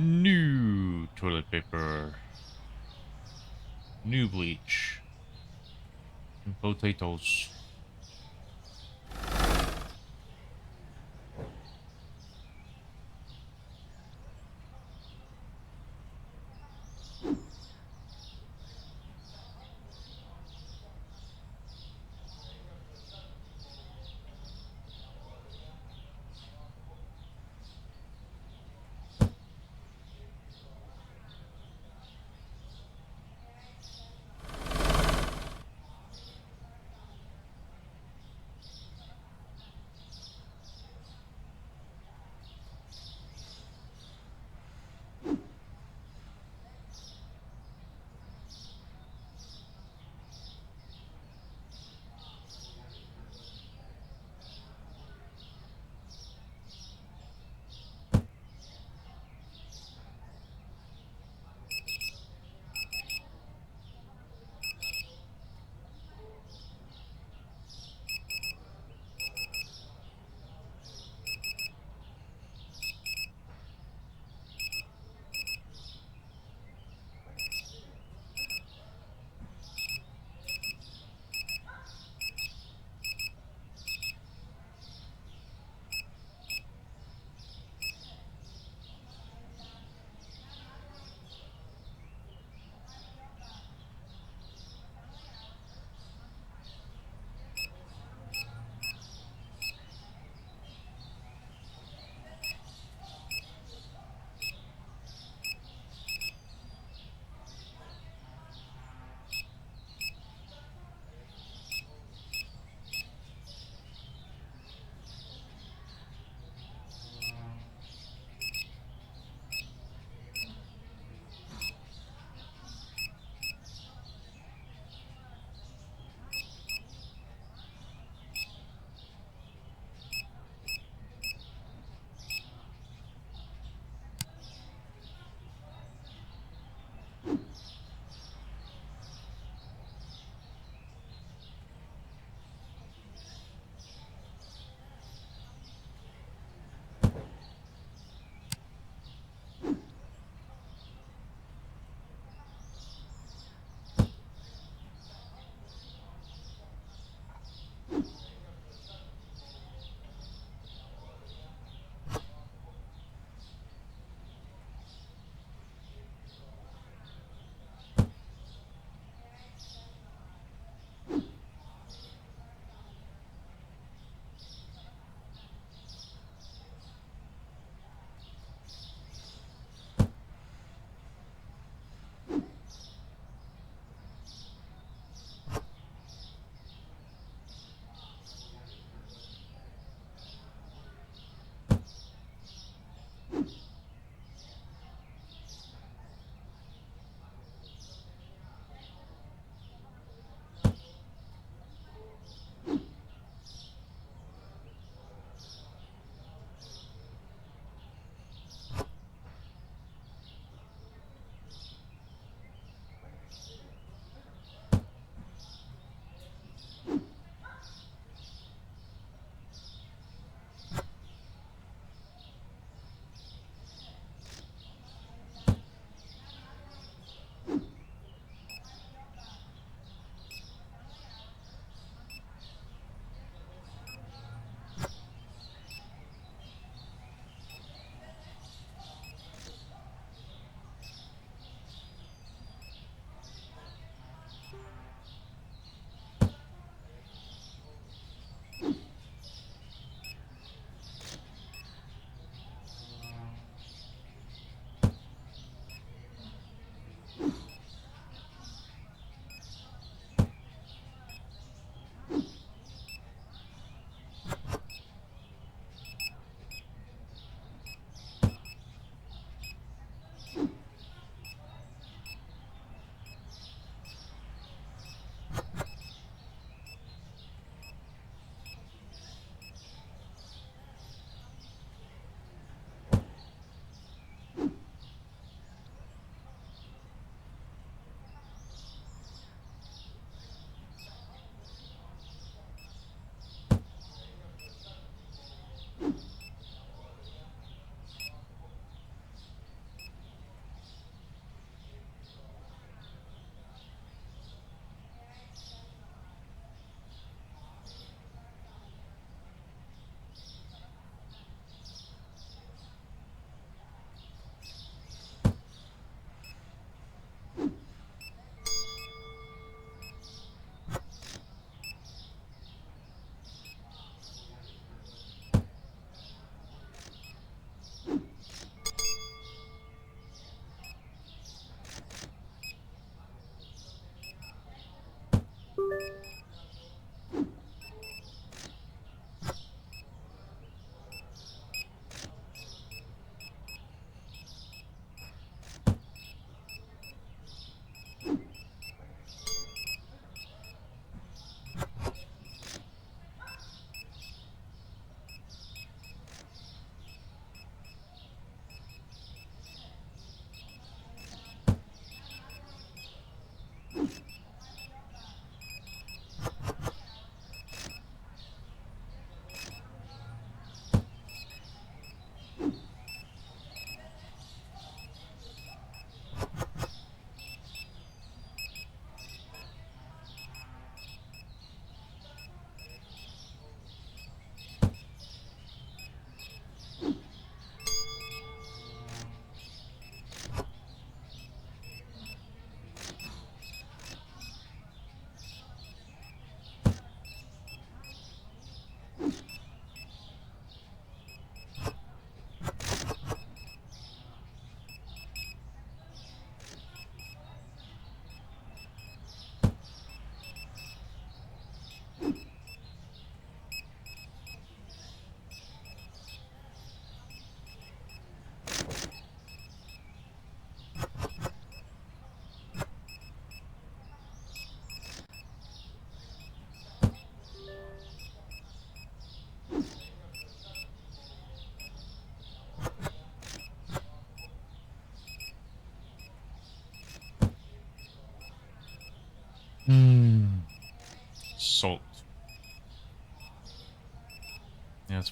New toilet paper. New bleach. And potatoes.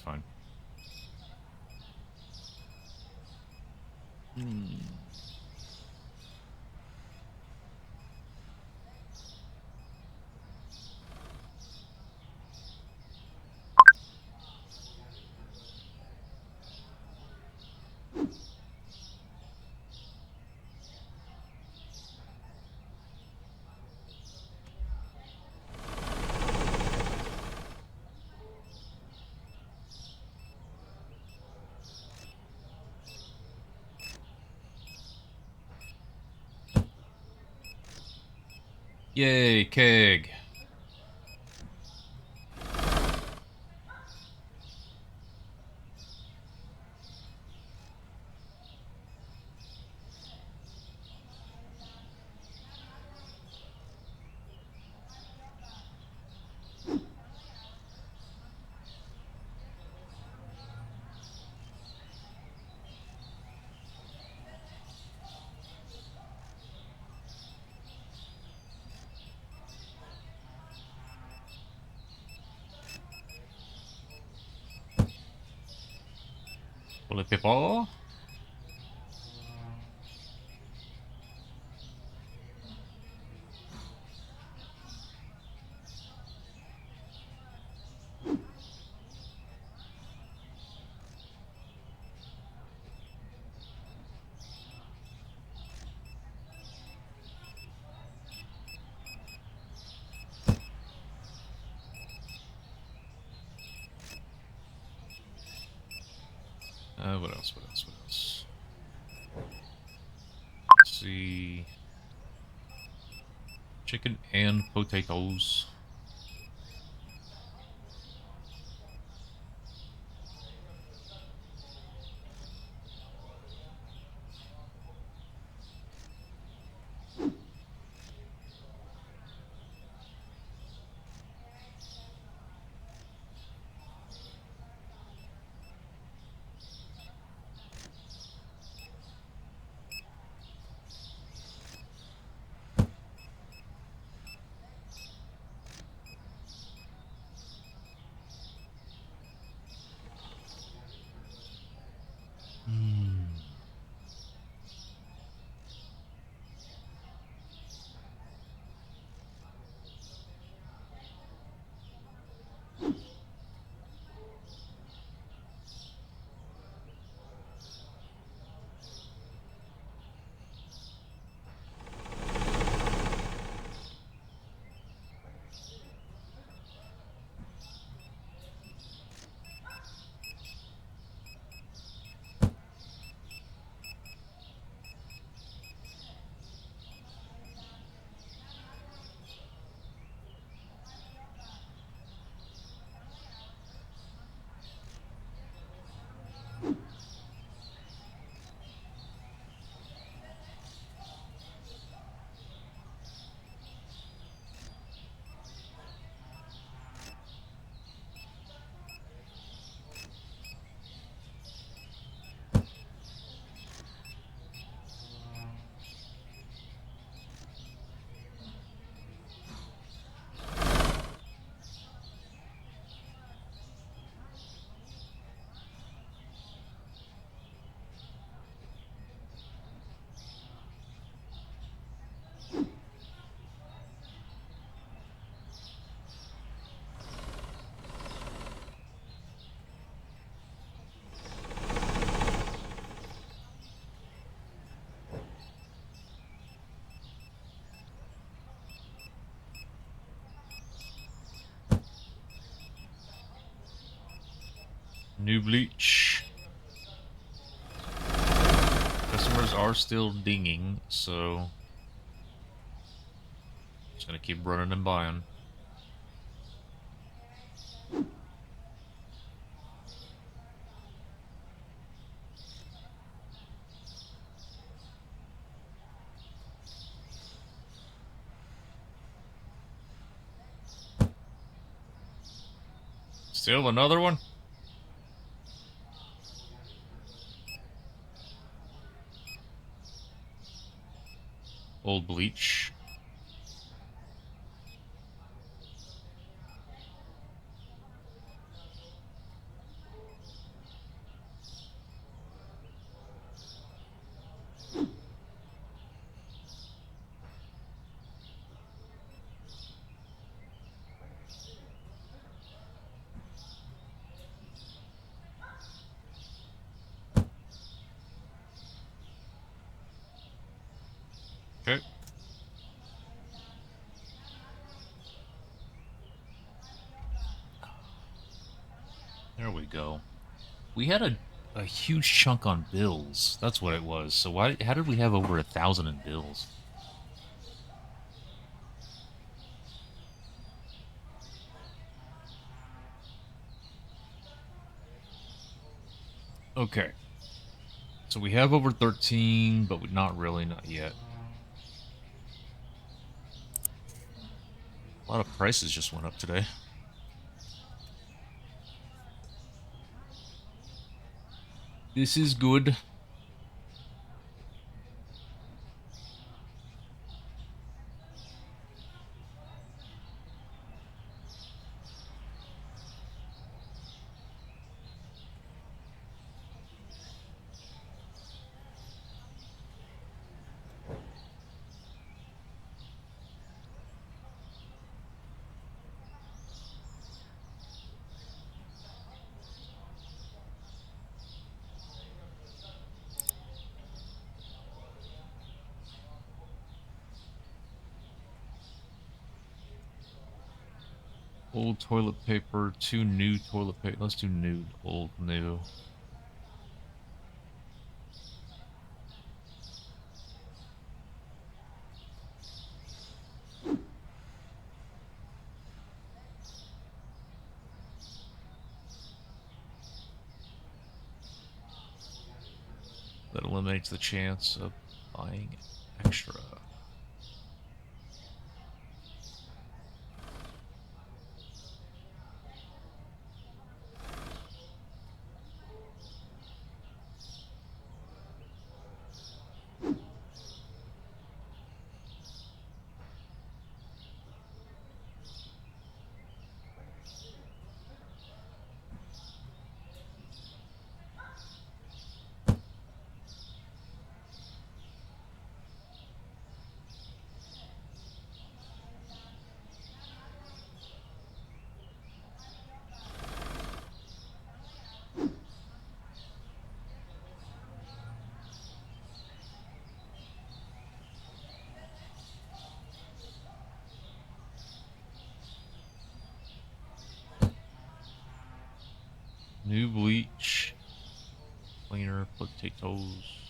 fine. Yay, keg. Bullet paper. What else? What else? What else? Let's see. Chicken and potatoes. New bleach. Customers are still dinging, so just gonna keep running and buying. Still another one? Old bleach. Okay. There we go. We had a huge chunk on bills. That's what it was. So why? How did we have over 1,000 in bills? Okay. So we have over 13, but not really, not yet. A lot of prices just went up today. This is good. Old toilet paper, two new toilet paper. Let's do new, old, new. That eliminates the chance of buying extra. New bleach. Cleaner, potatoes.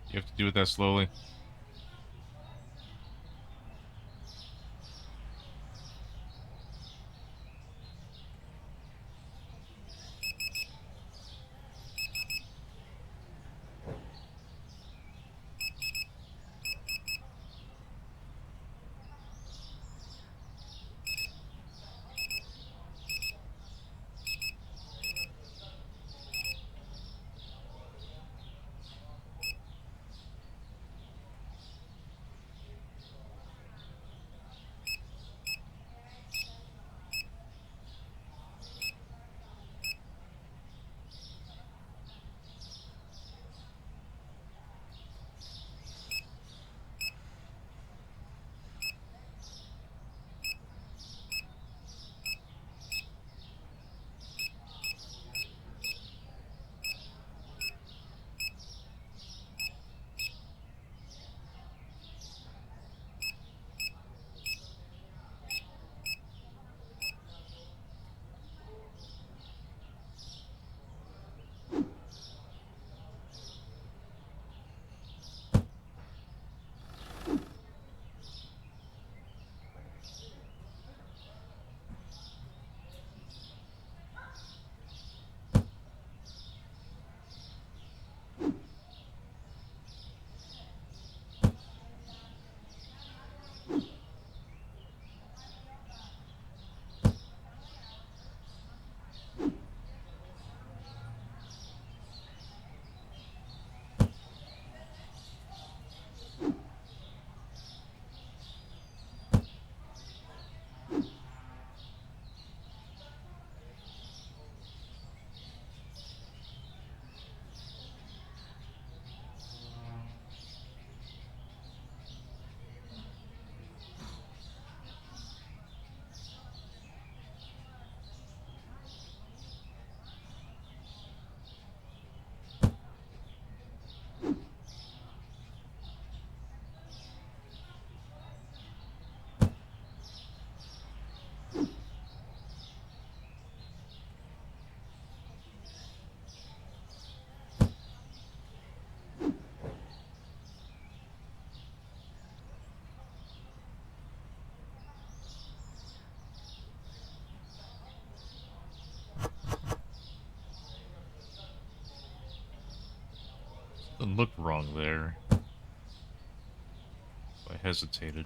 You have to do it that slowly. Something looked wrong there. So I hesitated.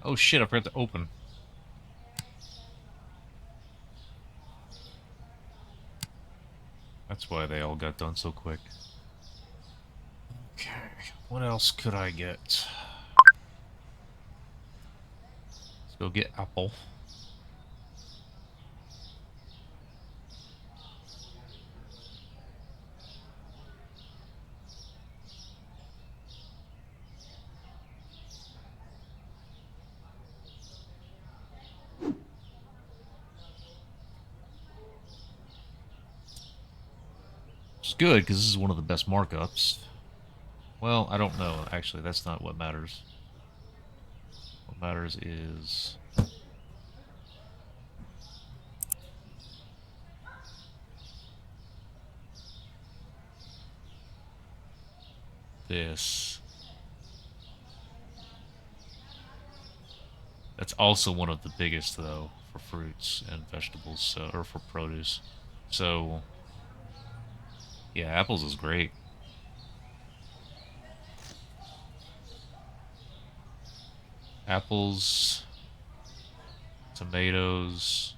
Oh shit, I forgot to open. That's why they all got done so quick. Okay, what else could I get? Let's go get apple. Which is good, because this is one of the best markups. Well, I don't know. Actually, that's not what matters. What matters is this. That's also one of the biggest, though, for fruits and vegetables, so, or for produce. So, yeah, apples is great. Apples, tomatoes,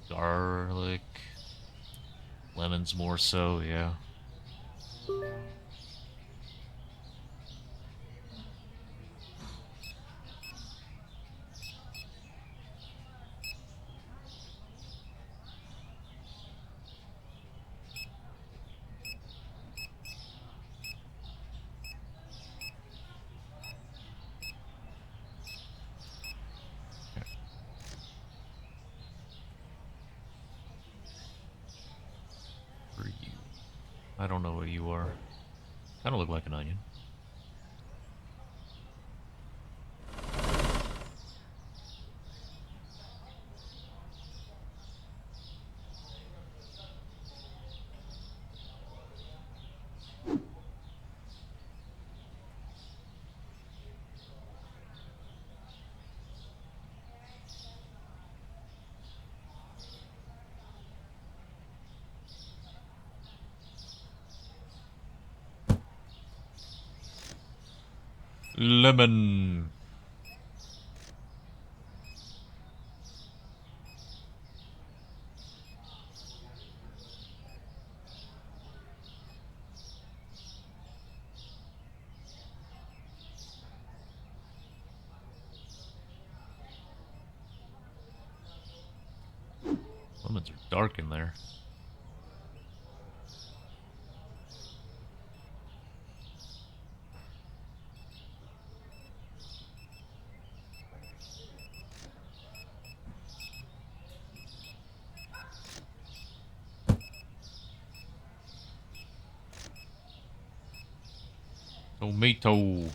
garlic, lemons more so, yeah. For you. I don't know what you are. Kind of look like an onion. Lemon. Lemons are dark in there. Tomato.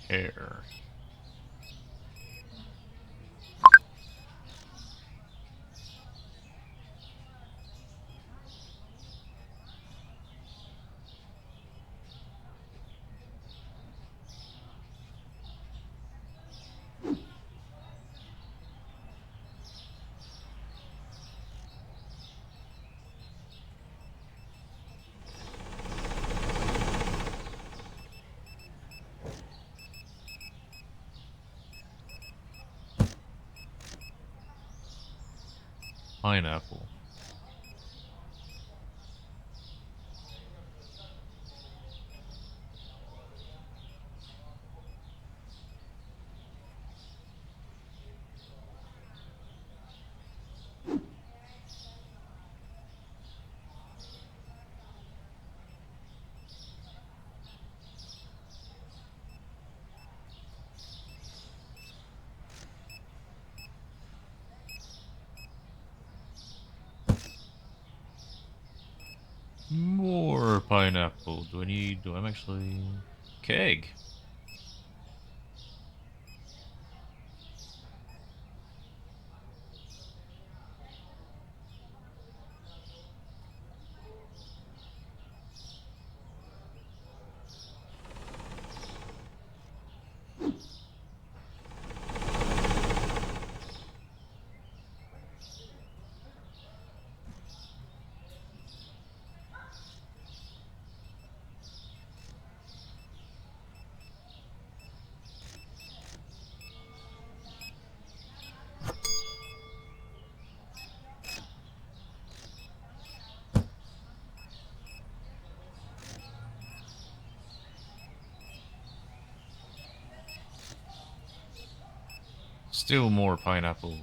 Hair. Pineapple. More pineapple. I'm actually... Keg. Still more pineapple.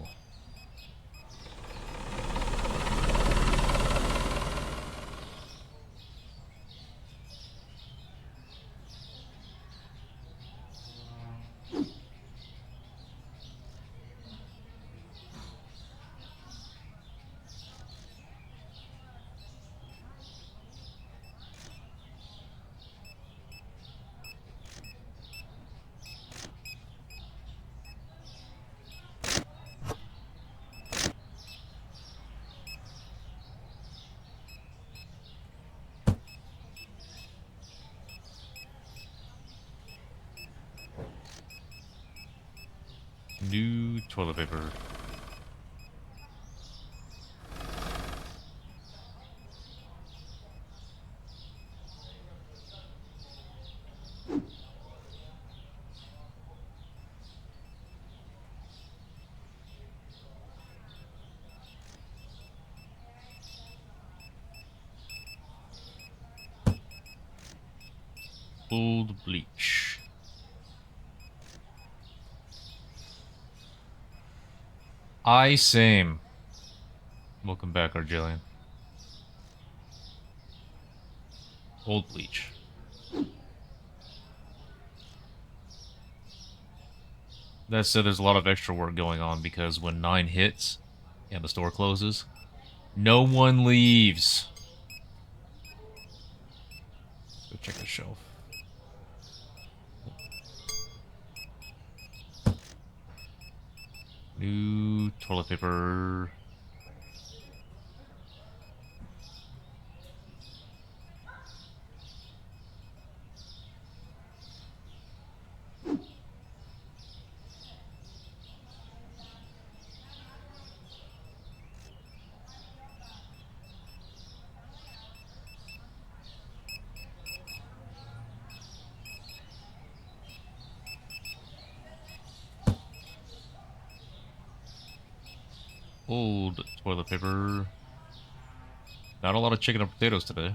New toilet paper. Old bleach. Same. Welcome back, Argelian. Old bleach. That said, there's a lot of extra work going on because when 9 hits and the store closes, no one leaves. Go check the shelf. New toilet paper. Old toilet paper. Not a lot of chicken and potatoes today.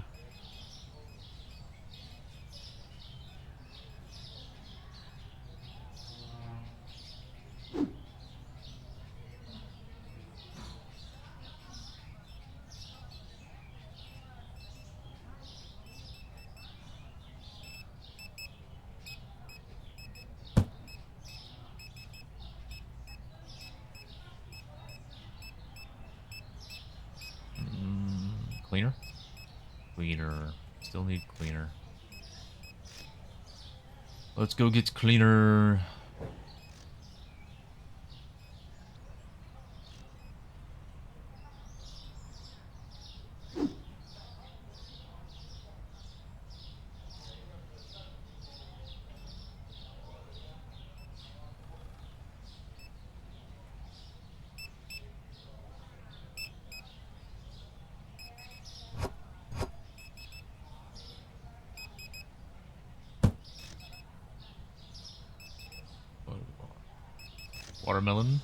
Cleaner? Cleaner. Still need cleaner. Let's go get cleaner. Watermelon?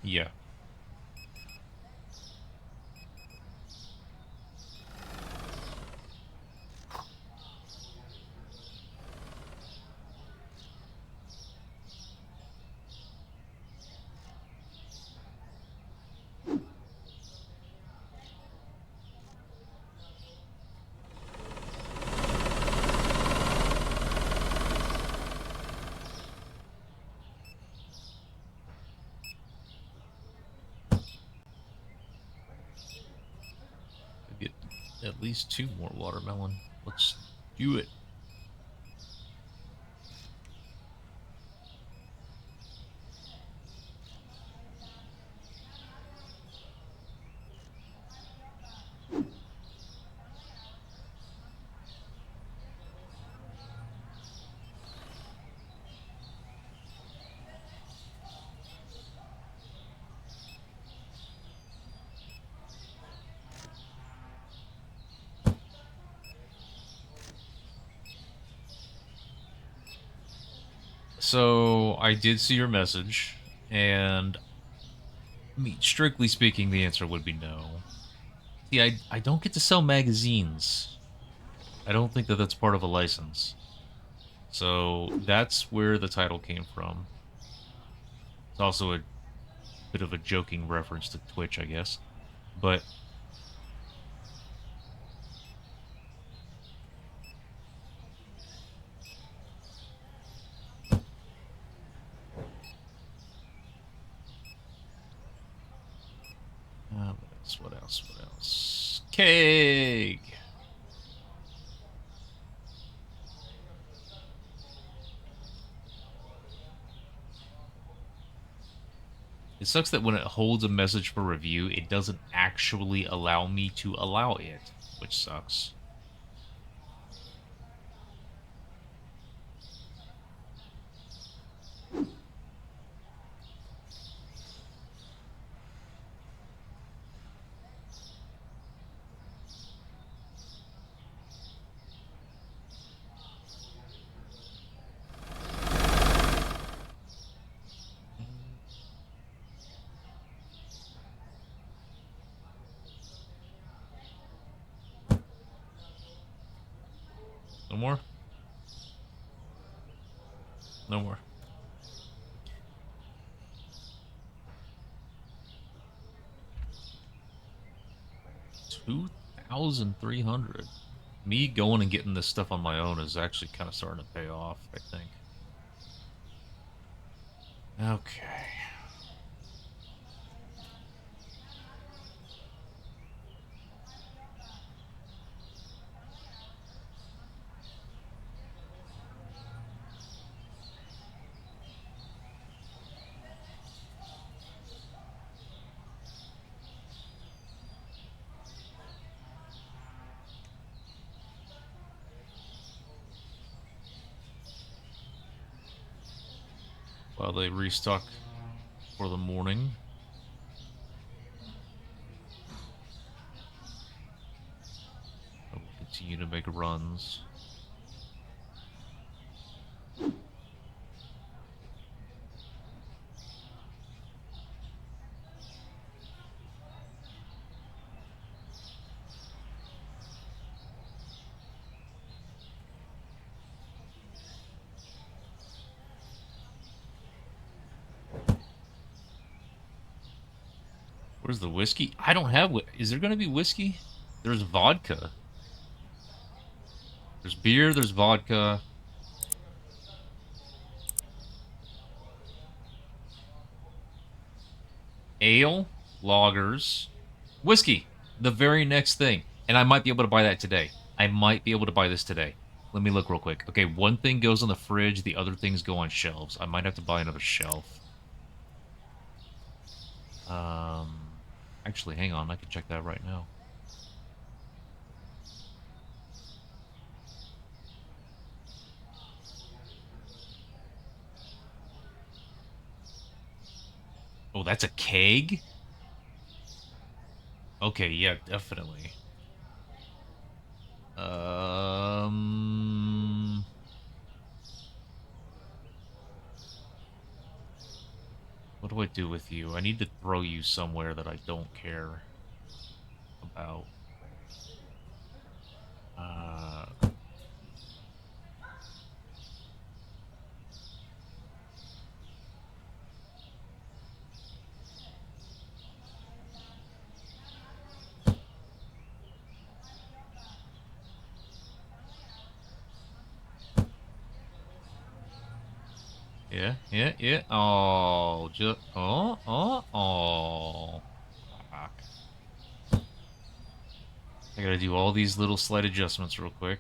Yeah. Get at least 2 more watermelon. Let's do it. So, I did see your message, and I mean, strictly speaking, the answer would be no. See, I don't get to sell magazines. I don't think that that's part of a license. So, that's where the title came from. It's also a bit of a joking reference to Twitch, I guess. But, what else? What else? What else? Keg! It sucks that when it holds a message for review, it doesn't actually allow me to allow it, which sucks. No more? No more. 2,300. Me going and getting this stuff on my own is actually kind of starting to pay off, I think. Okay. while they restock for the morning. I will continue to make runs. Where's the whiskey? I don't have... Is there going to be whiskey? There's vodka. There's beer, there's vodka. Ale, lagers, whiskey. The very next thing. And I might be able to buy that today. I might be able to buy this today. Let me look real quick. Okay, one thing goes on the fridge, the other things go on shelves. I might have to buy another shelf. Actually, hang on. I can check that right now. Oh, that's a keg? Okay, yeah, definitely. What do I do with you? I need to throw you somewhere that I don't care about. Yeah. Oh, just... Oh. Fuck. I gotta do all these little slight adjustments real quick.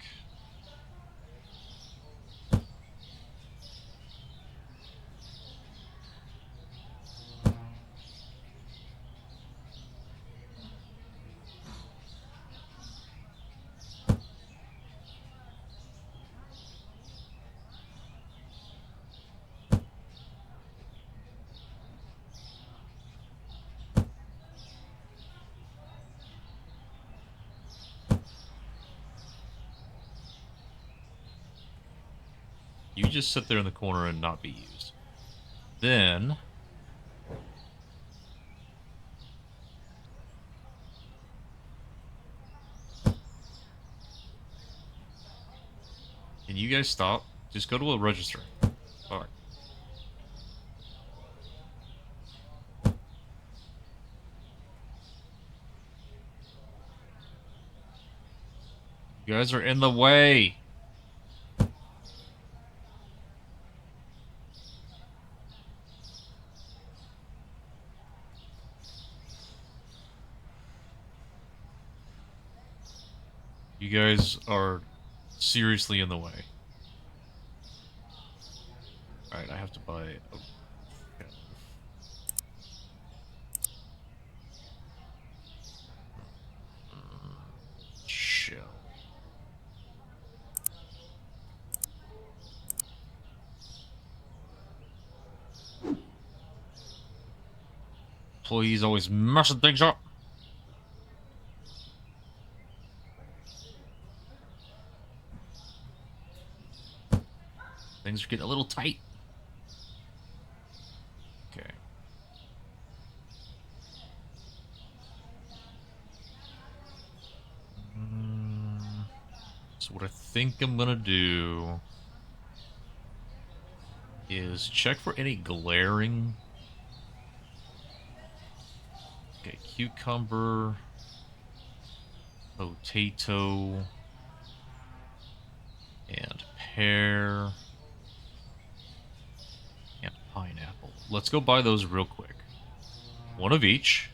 You just sit there in the corner and not be used. Then... Can you guys stop? Just go to a register. Alright. You guys are in the way. You guys are seriously in the way. Alright, I have to buy... Oh, okay. Shell. Employees always messing things up. Things are getting a little tight. Okay. So what I think I'm gonna do is check for any glaring... Okay, cucumber, potato, and pear, and pineapple. Let's go buy those real quick. One of each.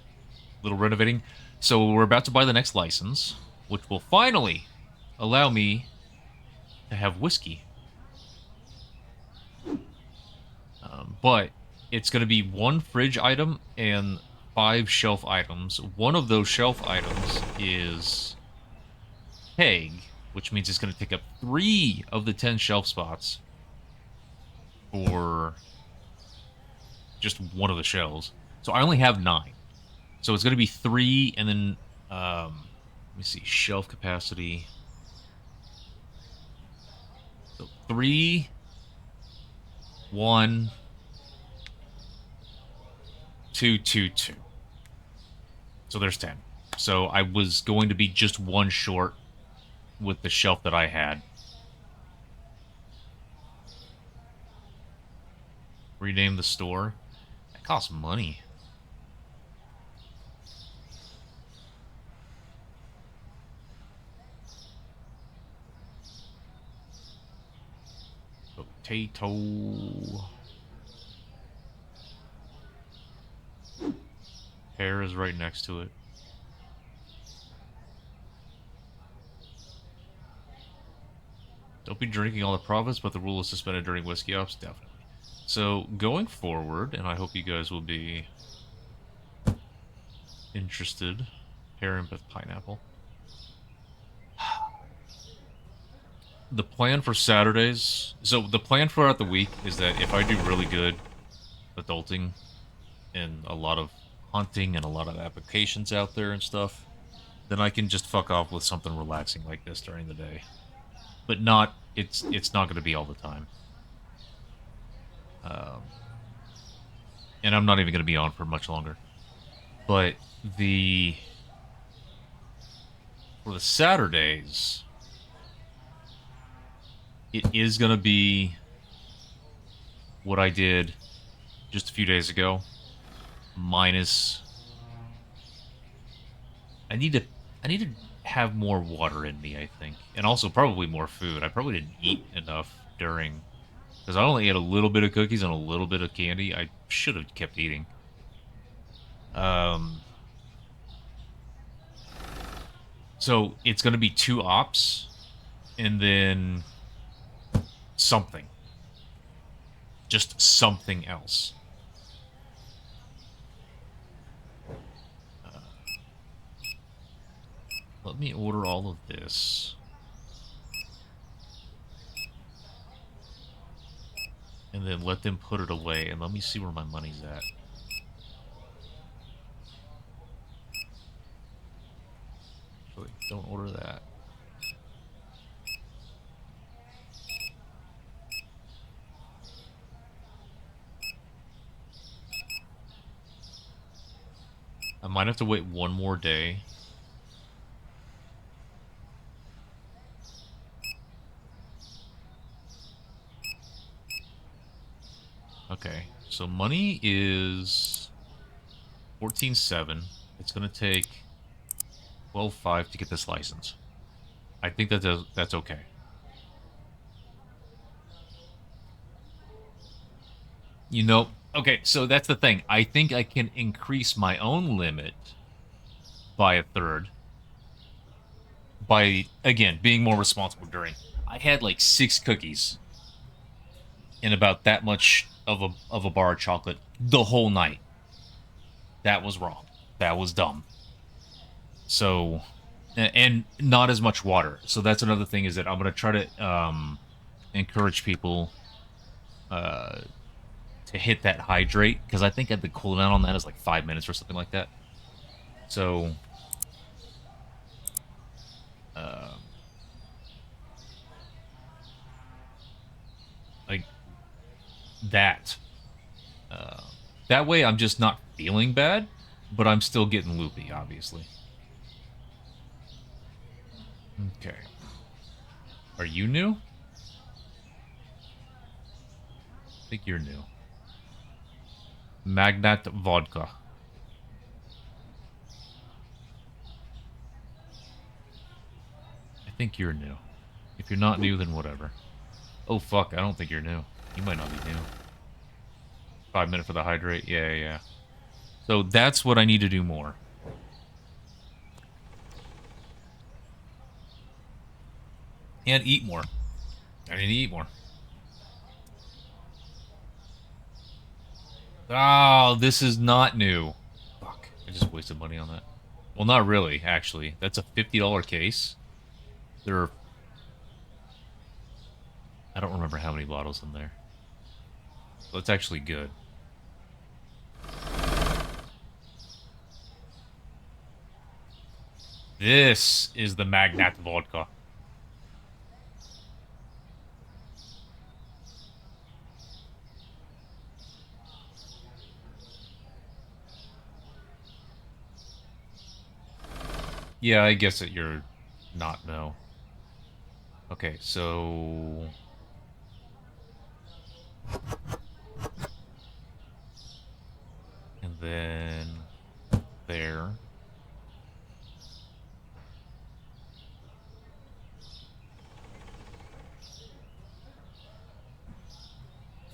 Little renovating. So we're about to buy the next license, which will finally allow me to have whiskey. But it's going to be one fridge item and 5 shelf items. One of those shelf items is keg, which means it's going to take up 3 of the 10 shelf spots for just one of the shells. So I only have 9. So it's going to be 3, and then let me see, shelf capacity. So 3, 1, 2, 2, 2. So there's 10. So I was going to be just 1 short with the shelf that I had. Rename the store. That costs money. Potato. Pear is right next to it. Don't be drinking all the profits, but the rule is suspended during whiskey ops? Definitely. So, going forward, and I hope you guys will be interested. Pear and pineapple. The plan for Saturdays... So, the plan throughout the week is that if I do really good adulting and a lot of hunting and a lot of applications out there and stuff, then I can just fuck off with something relaxing like this during the day. But not... It's not going to be all the time. And I'm not even going to be on for much longer. But for the Saturdays, it is going to be what I did just a few days ago, minus... I need to have more water in me, I think, and also probably more food. I probably didn't eat enough during, because I only ate a little bit of cookies and a little bit of candy. I should have kept eating. So it's going to be 2 ops, and then something. Just something else. Let me order all of this. And then let them put it away, and let me see where my money's at. Actually, don't order that. I might have to wait one more day. Okay, so money is 14.7. It's going to take 12.5 to get this license. I think that's okay. You know, okay, so that's the thing. I think I can increase my own limit by a third by, again, being more responsible during. I had like 6 cookies and about that much of a bar of chocolate the whole night. That was wrong. That was dumb. So, and not as much water. So that's another thing, is that I'm going to try to encourage people to hit that hydrate, because I think the cooldown on that is like 5 minutes or something like that. So, like that. That way I'm just not feeling bad, but I'm still getting loopy, obviously. Okay. Are you new? I think you're new. Magnat Vodka. I think you're new. If you're not new, then whatever. Oh, fuck, I don't think you're new. You might not be new. 5 minutes for the hydrate? Yeah. So that's what I need to do more. And eat more. I need to eat more. Oh, this is not new. Fuck, I just wasted money on that. Well, not really, actually. That's a $50 case. There are... I don't remember how many bottles in there. So it's actually good. This is the Magnat vodka. Yeah, I guess that you're not no. Okay, so and then there.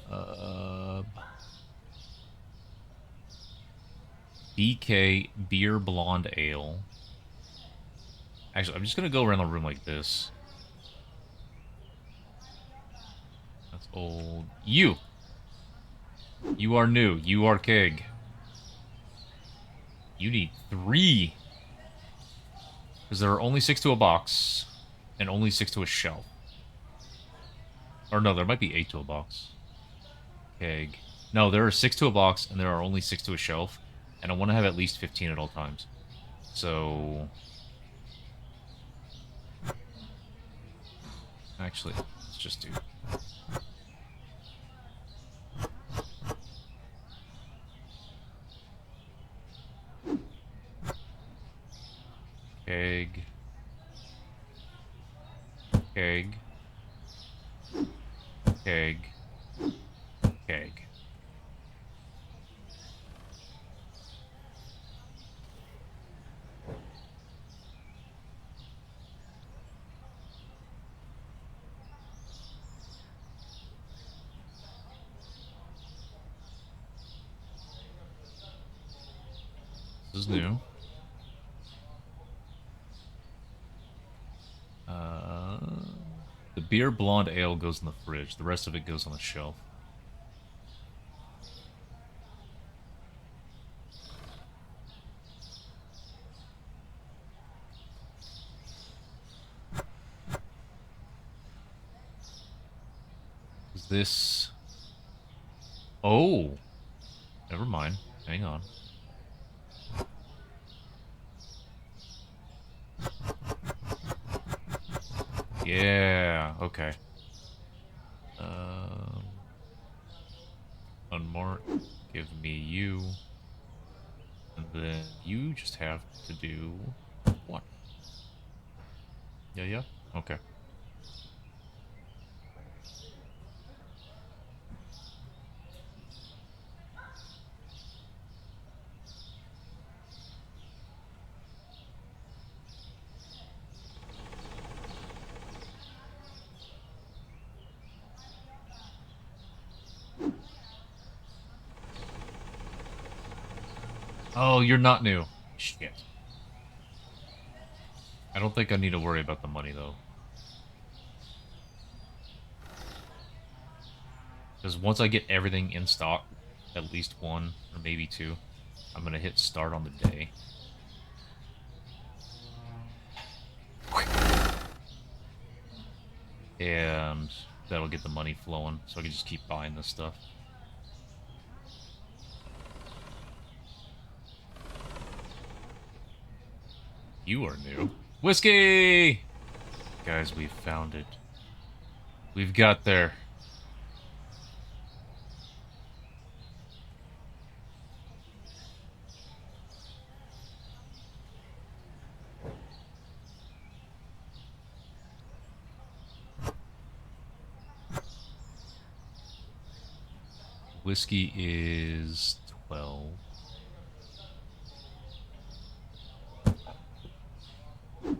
Uh, BK Beer Blonde Ale. Actually, I'm just gonna go around the room like this. That's old. You! You are new. You are keg. You need 3. Because there are only 6 to a box. And only 6 to a shelf. Or no, there might be 8 to a box. Keg. No, there are 6 to a box, and there are only 6 to a shelf. And I want to have at least 15 at all times. So... Actually, let's just do... Keg. Keg. Keg. Keg. This is new. The beer blonde ale goes in the fridge. The rest of it goes on the shelf. Is this... Oh! Never mind. Hang on. Yeah, okay. Unmarked. Give me you. And then you just have to do 1. Yeah, yeah? Okay. Oh, you're not new. Shit. I don't think I need to worry about the money, though. Because once I get everything in stock, at least 1 or maybe 2, I'm going to hit start on the day. And that'll get the money flowing, so I can just keep buying this stuff. You are new. Whiskey! Guys, we've found it. We've got there. Whiskey is 12.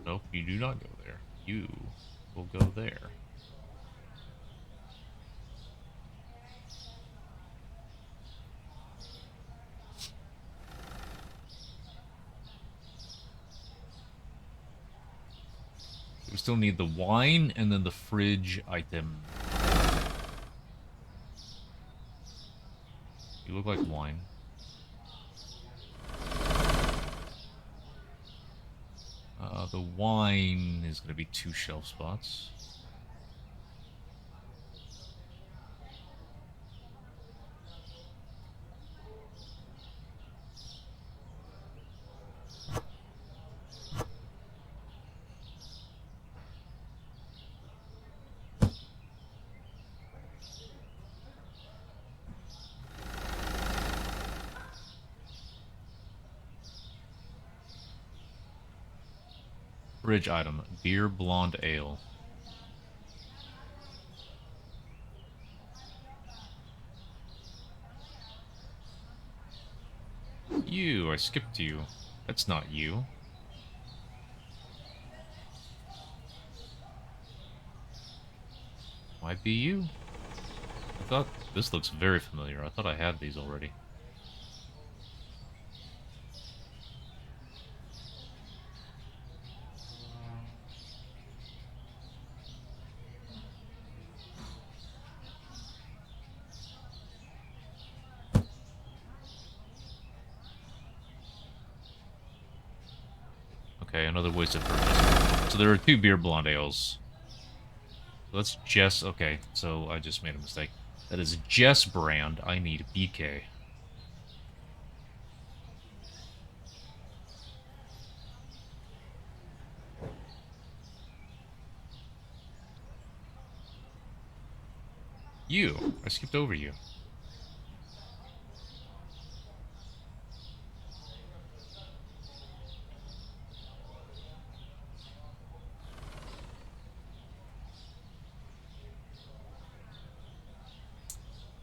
Nope, you do not go there. You will go there. We still need the wine and then the fridge item. You look like wine. The wine is going to be 2 shelf spots. Fridge item. Beer blonde ale. You, I skipped you. That's not you. Might be you. I thought this looks very familiar. I thought I had these already. Okay, another wasted purchase. So there are 2 beer blonde ales. Let's Jess. Okay, so I just made a mistake. That is Jess brand. I need BK. You. I skipped over you.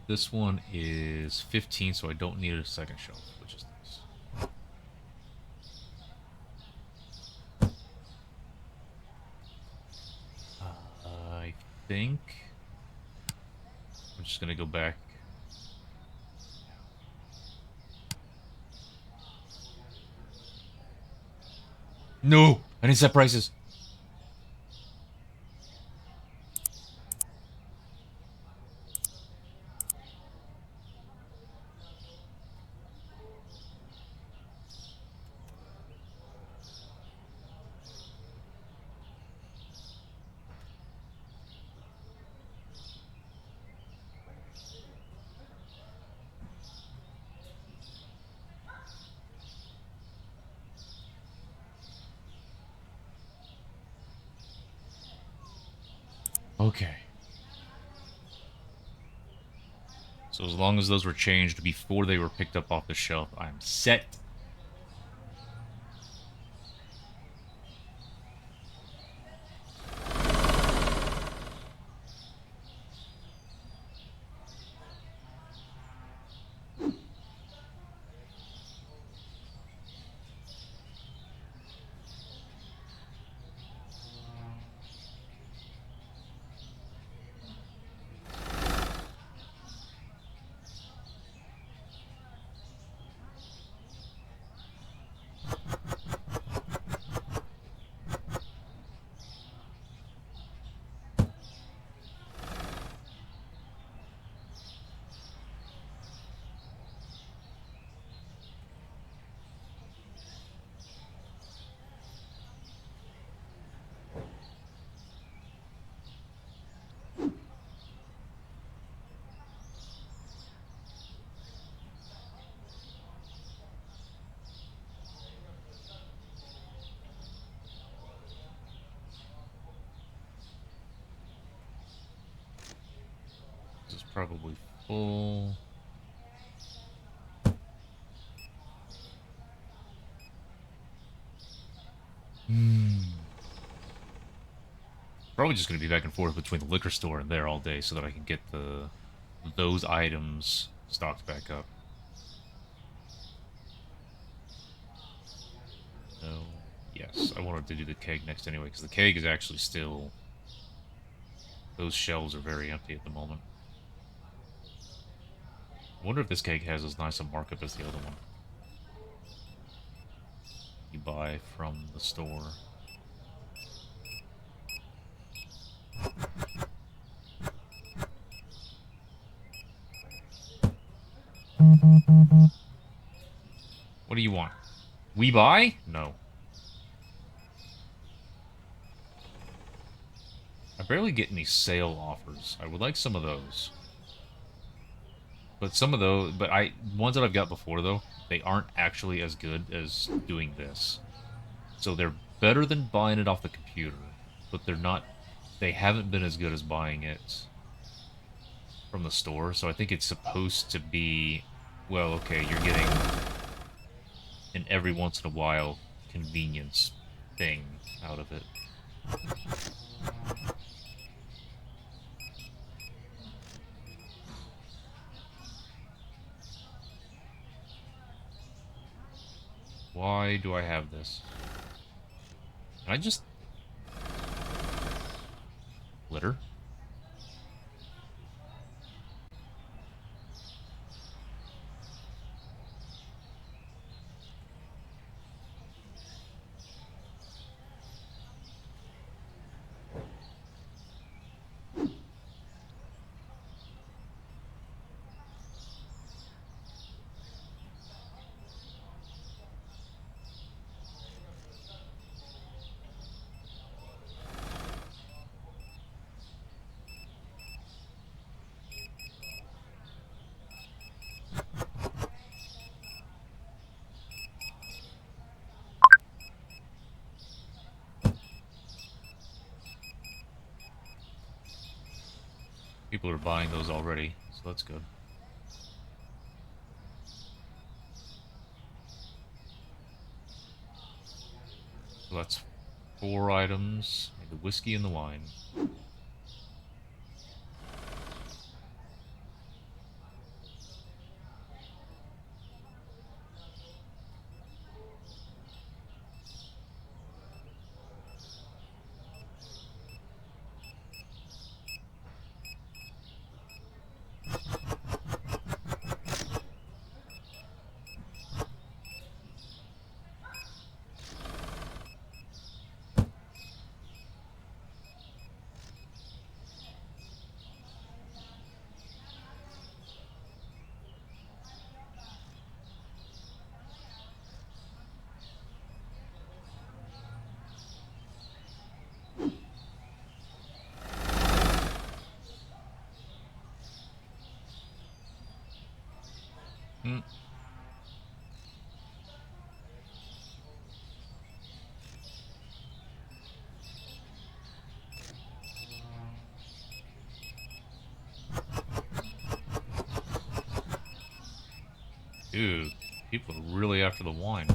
This one is 15, so I don't need a second shelf, which is nice. I think I'm just gonna go back. No, I didn't set prices. Okay. So as long as those were changed before they were picked up off the shelf, I'm set. This is probably full. Probably just going to be back and forth between the liquor store and there all day so that I can get those items stocked back up. No. Yes, I wanted to do the keg next anyway, because the keg is actually still... Those shelves are very empty at the moment. I wonder if this keg has as nice a markup as the other one. You buy from the store. What do you want? We buy? No. I barely get any sale offers. I would like some of those. But some of those, ones that I've got before though, they aren't actually as good as doing this. So they're better than buying it off the computer, but they haven't been as good as buying it from the store. So I think it's supposed to be, well, okay, you're getting an every once in a while convenience thing out of it. Why do I have this? Can I just... litter? People are buying those already, so that's good. So that's 4 items. The whiskey and the wine. Hmm. Dude, people are really after the wine.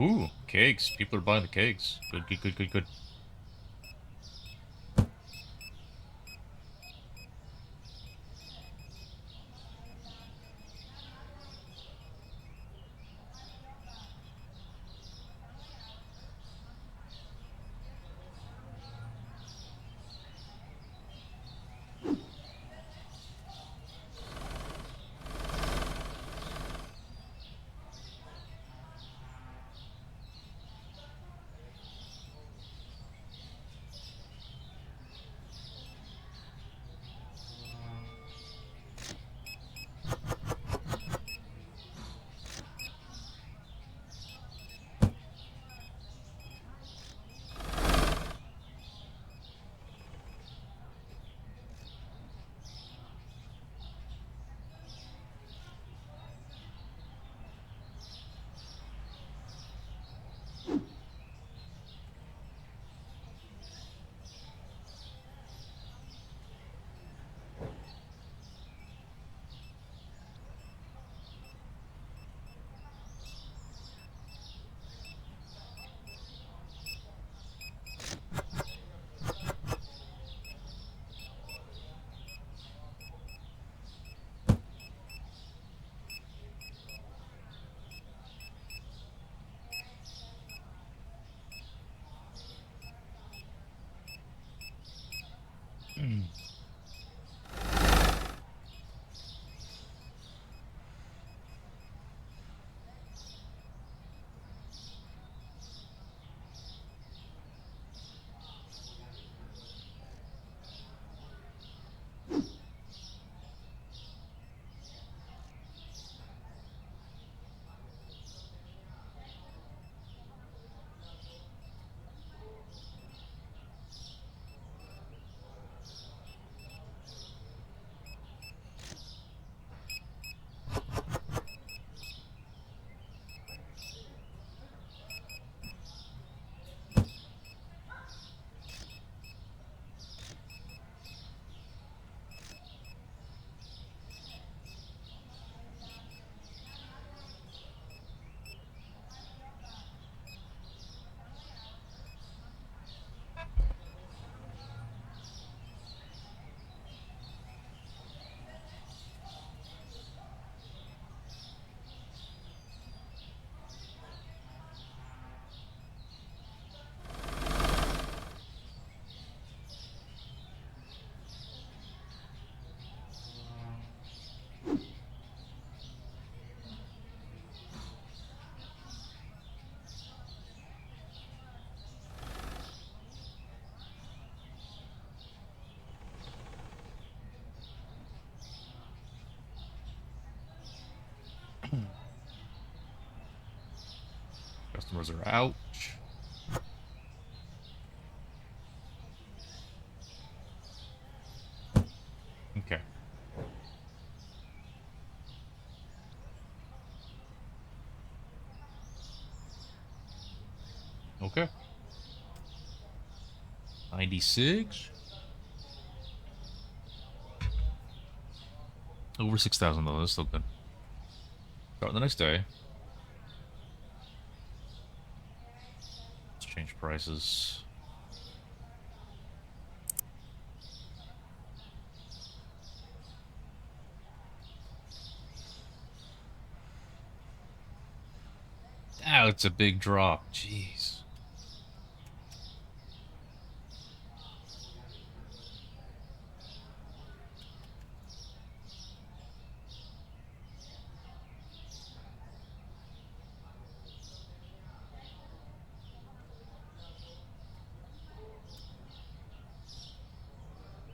Ooh, cakes. People are buying the cakes. Good, good, good, good, good. Customers are out. Okay. Okay. 96. Over 6,000 though. That's still good. Start the next day. Let's change prices. Ow, it's a big drop. Jeez.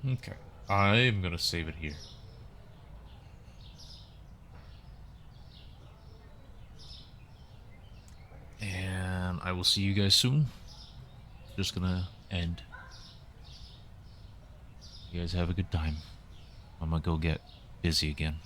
Okay. I'm gonna save it here. And I will see you guys soon. Just gonna end. You guys have a good time. I'm gonna go get busy again.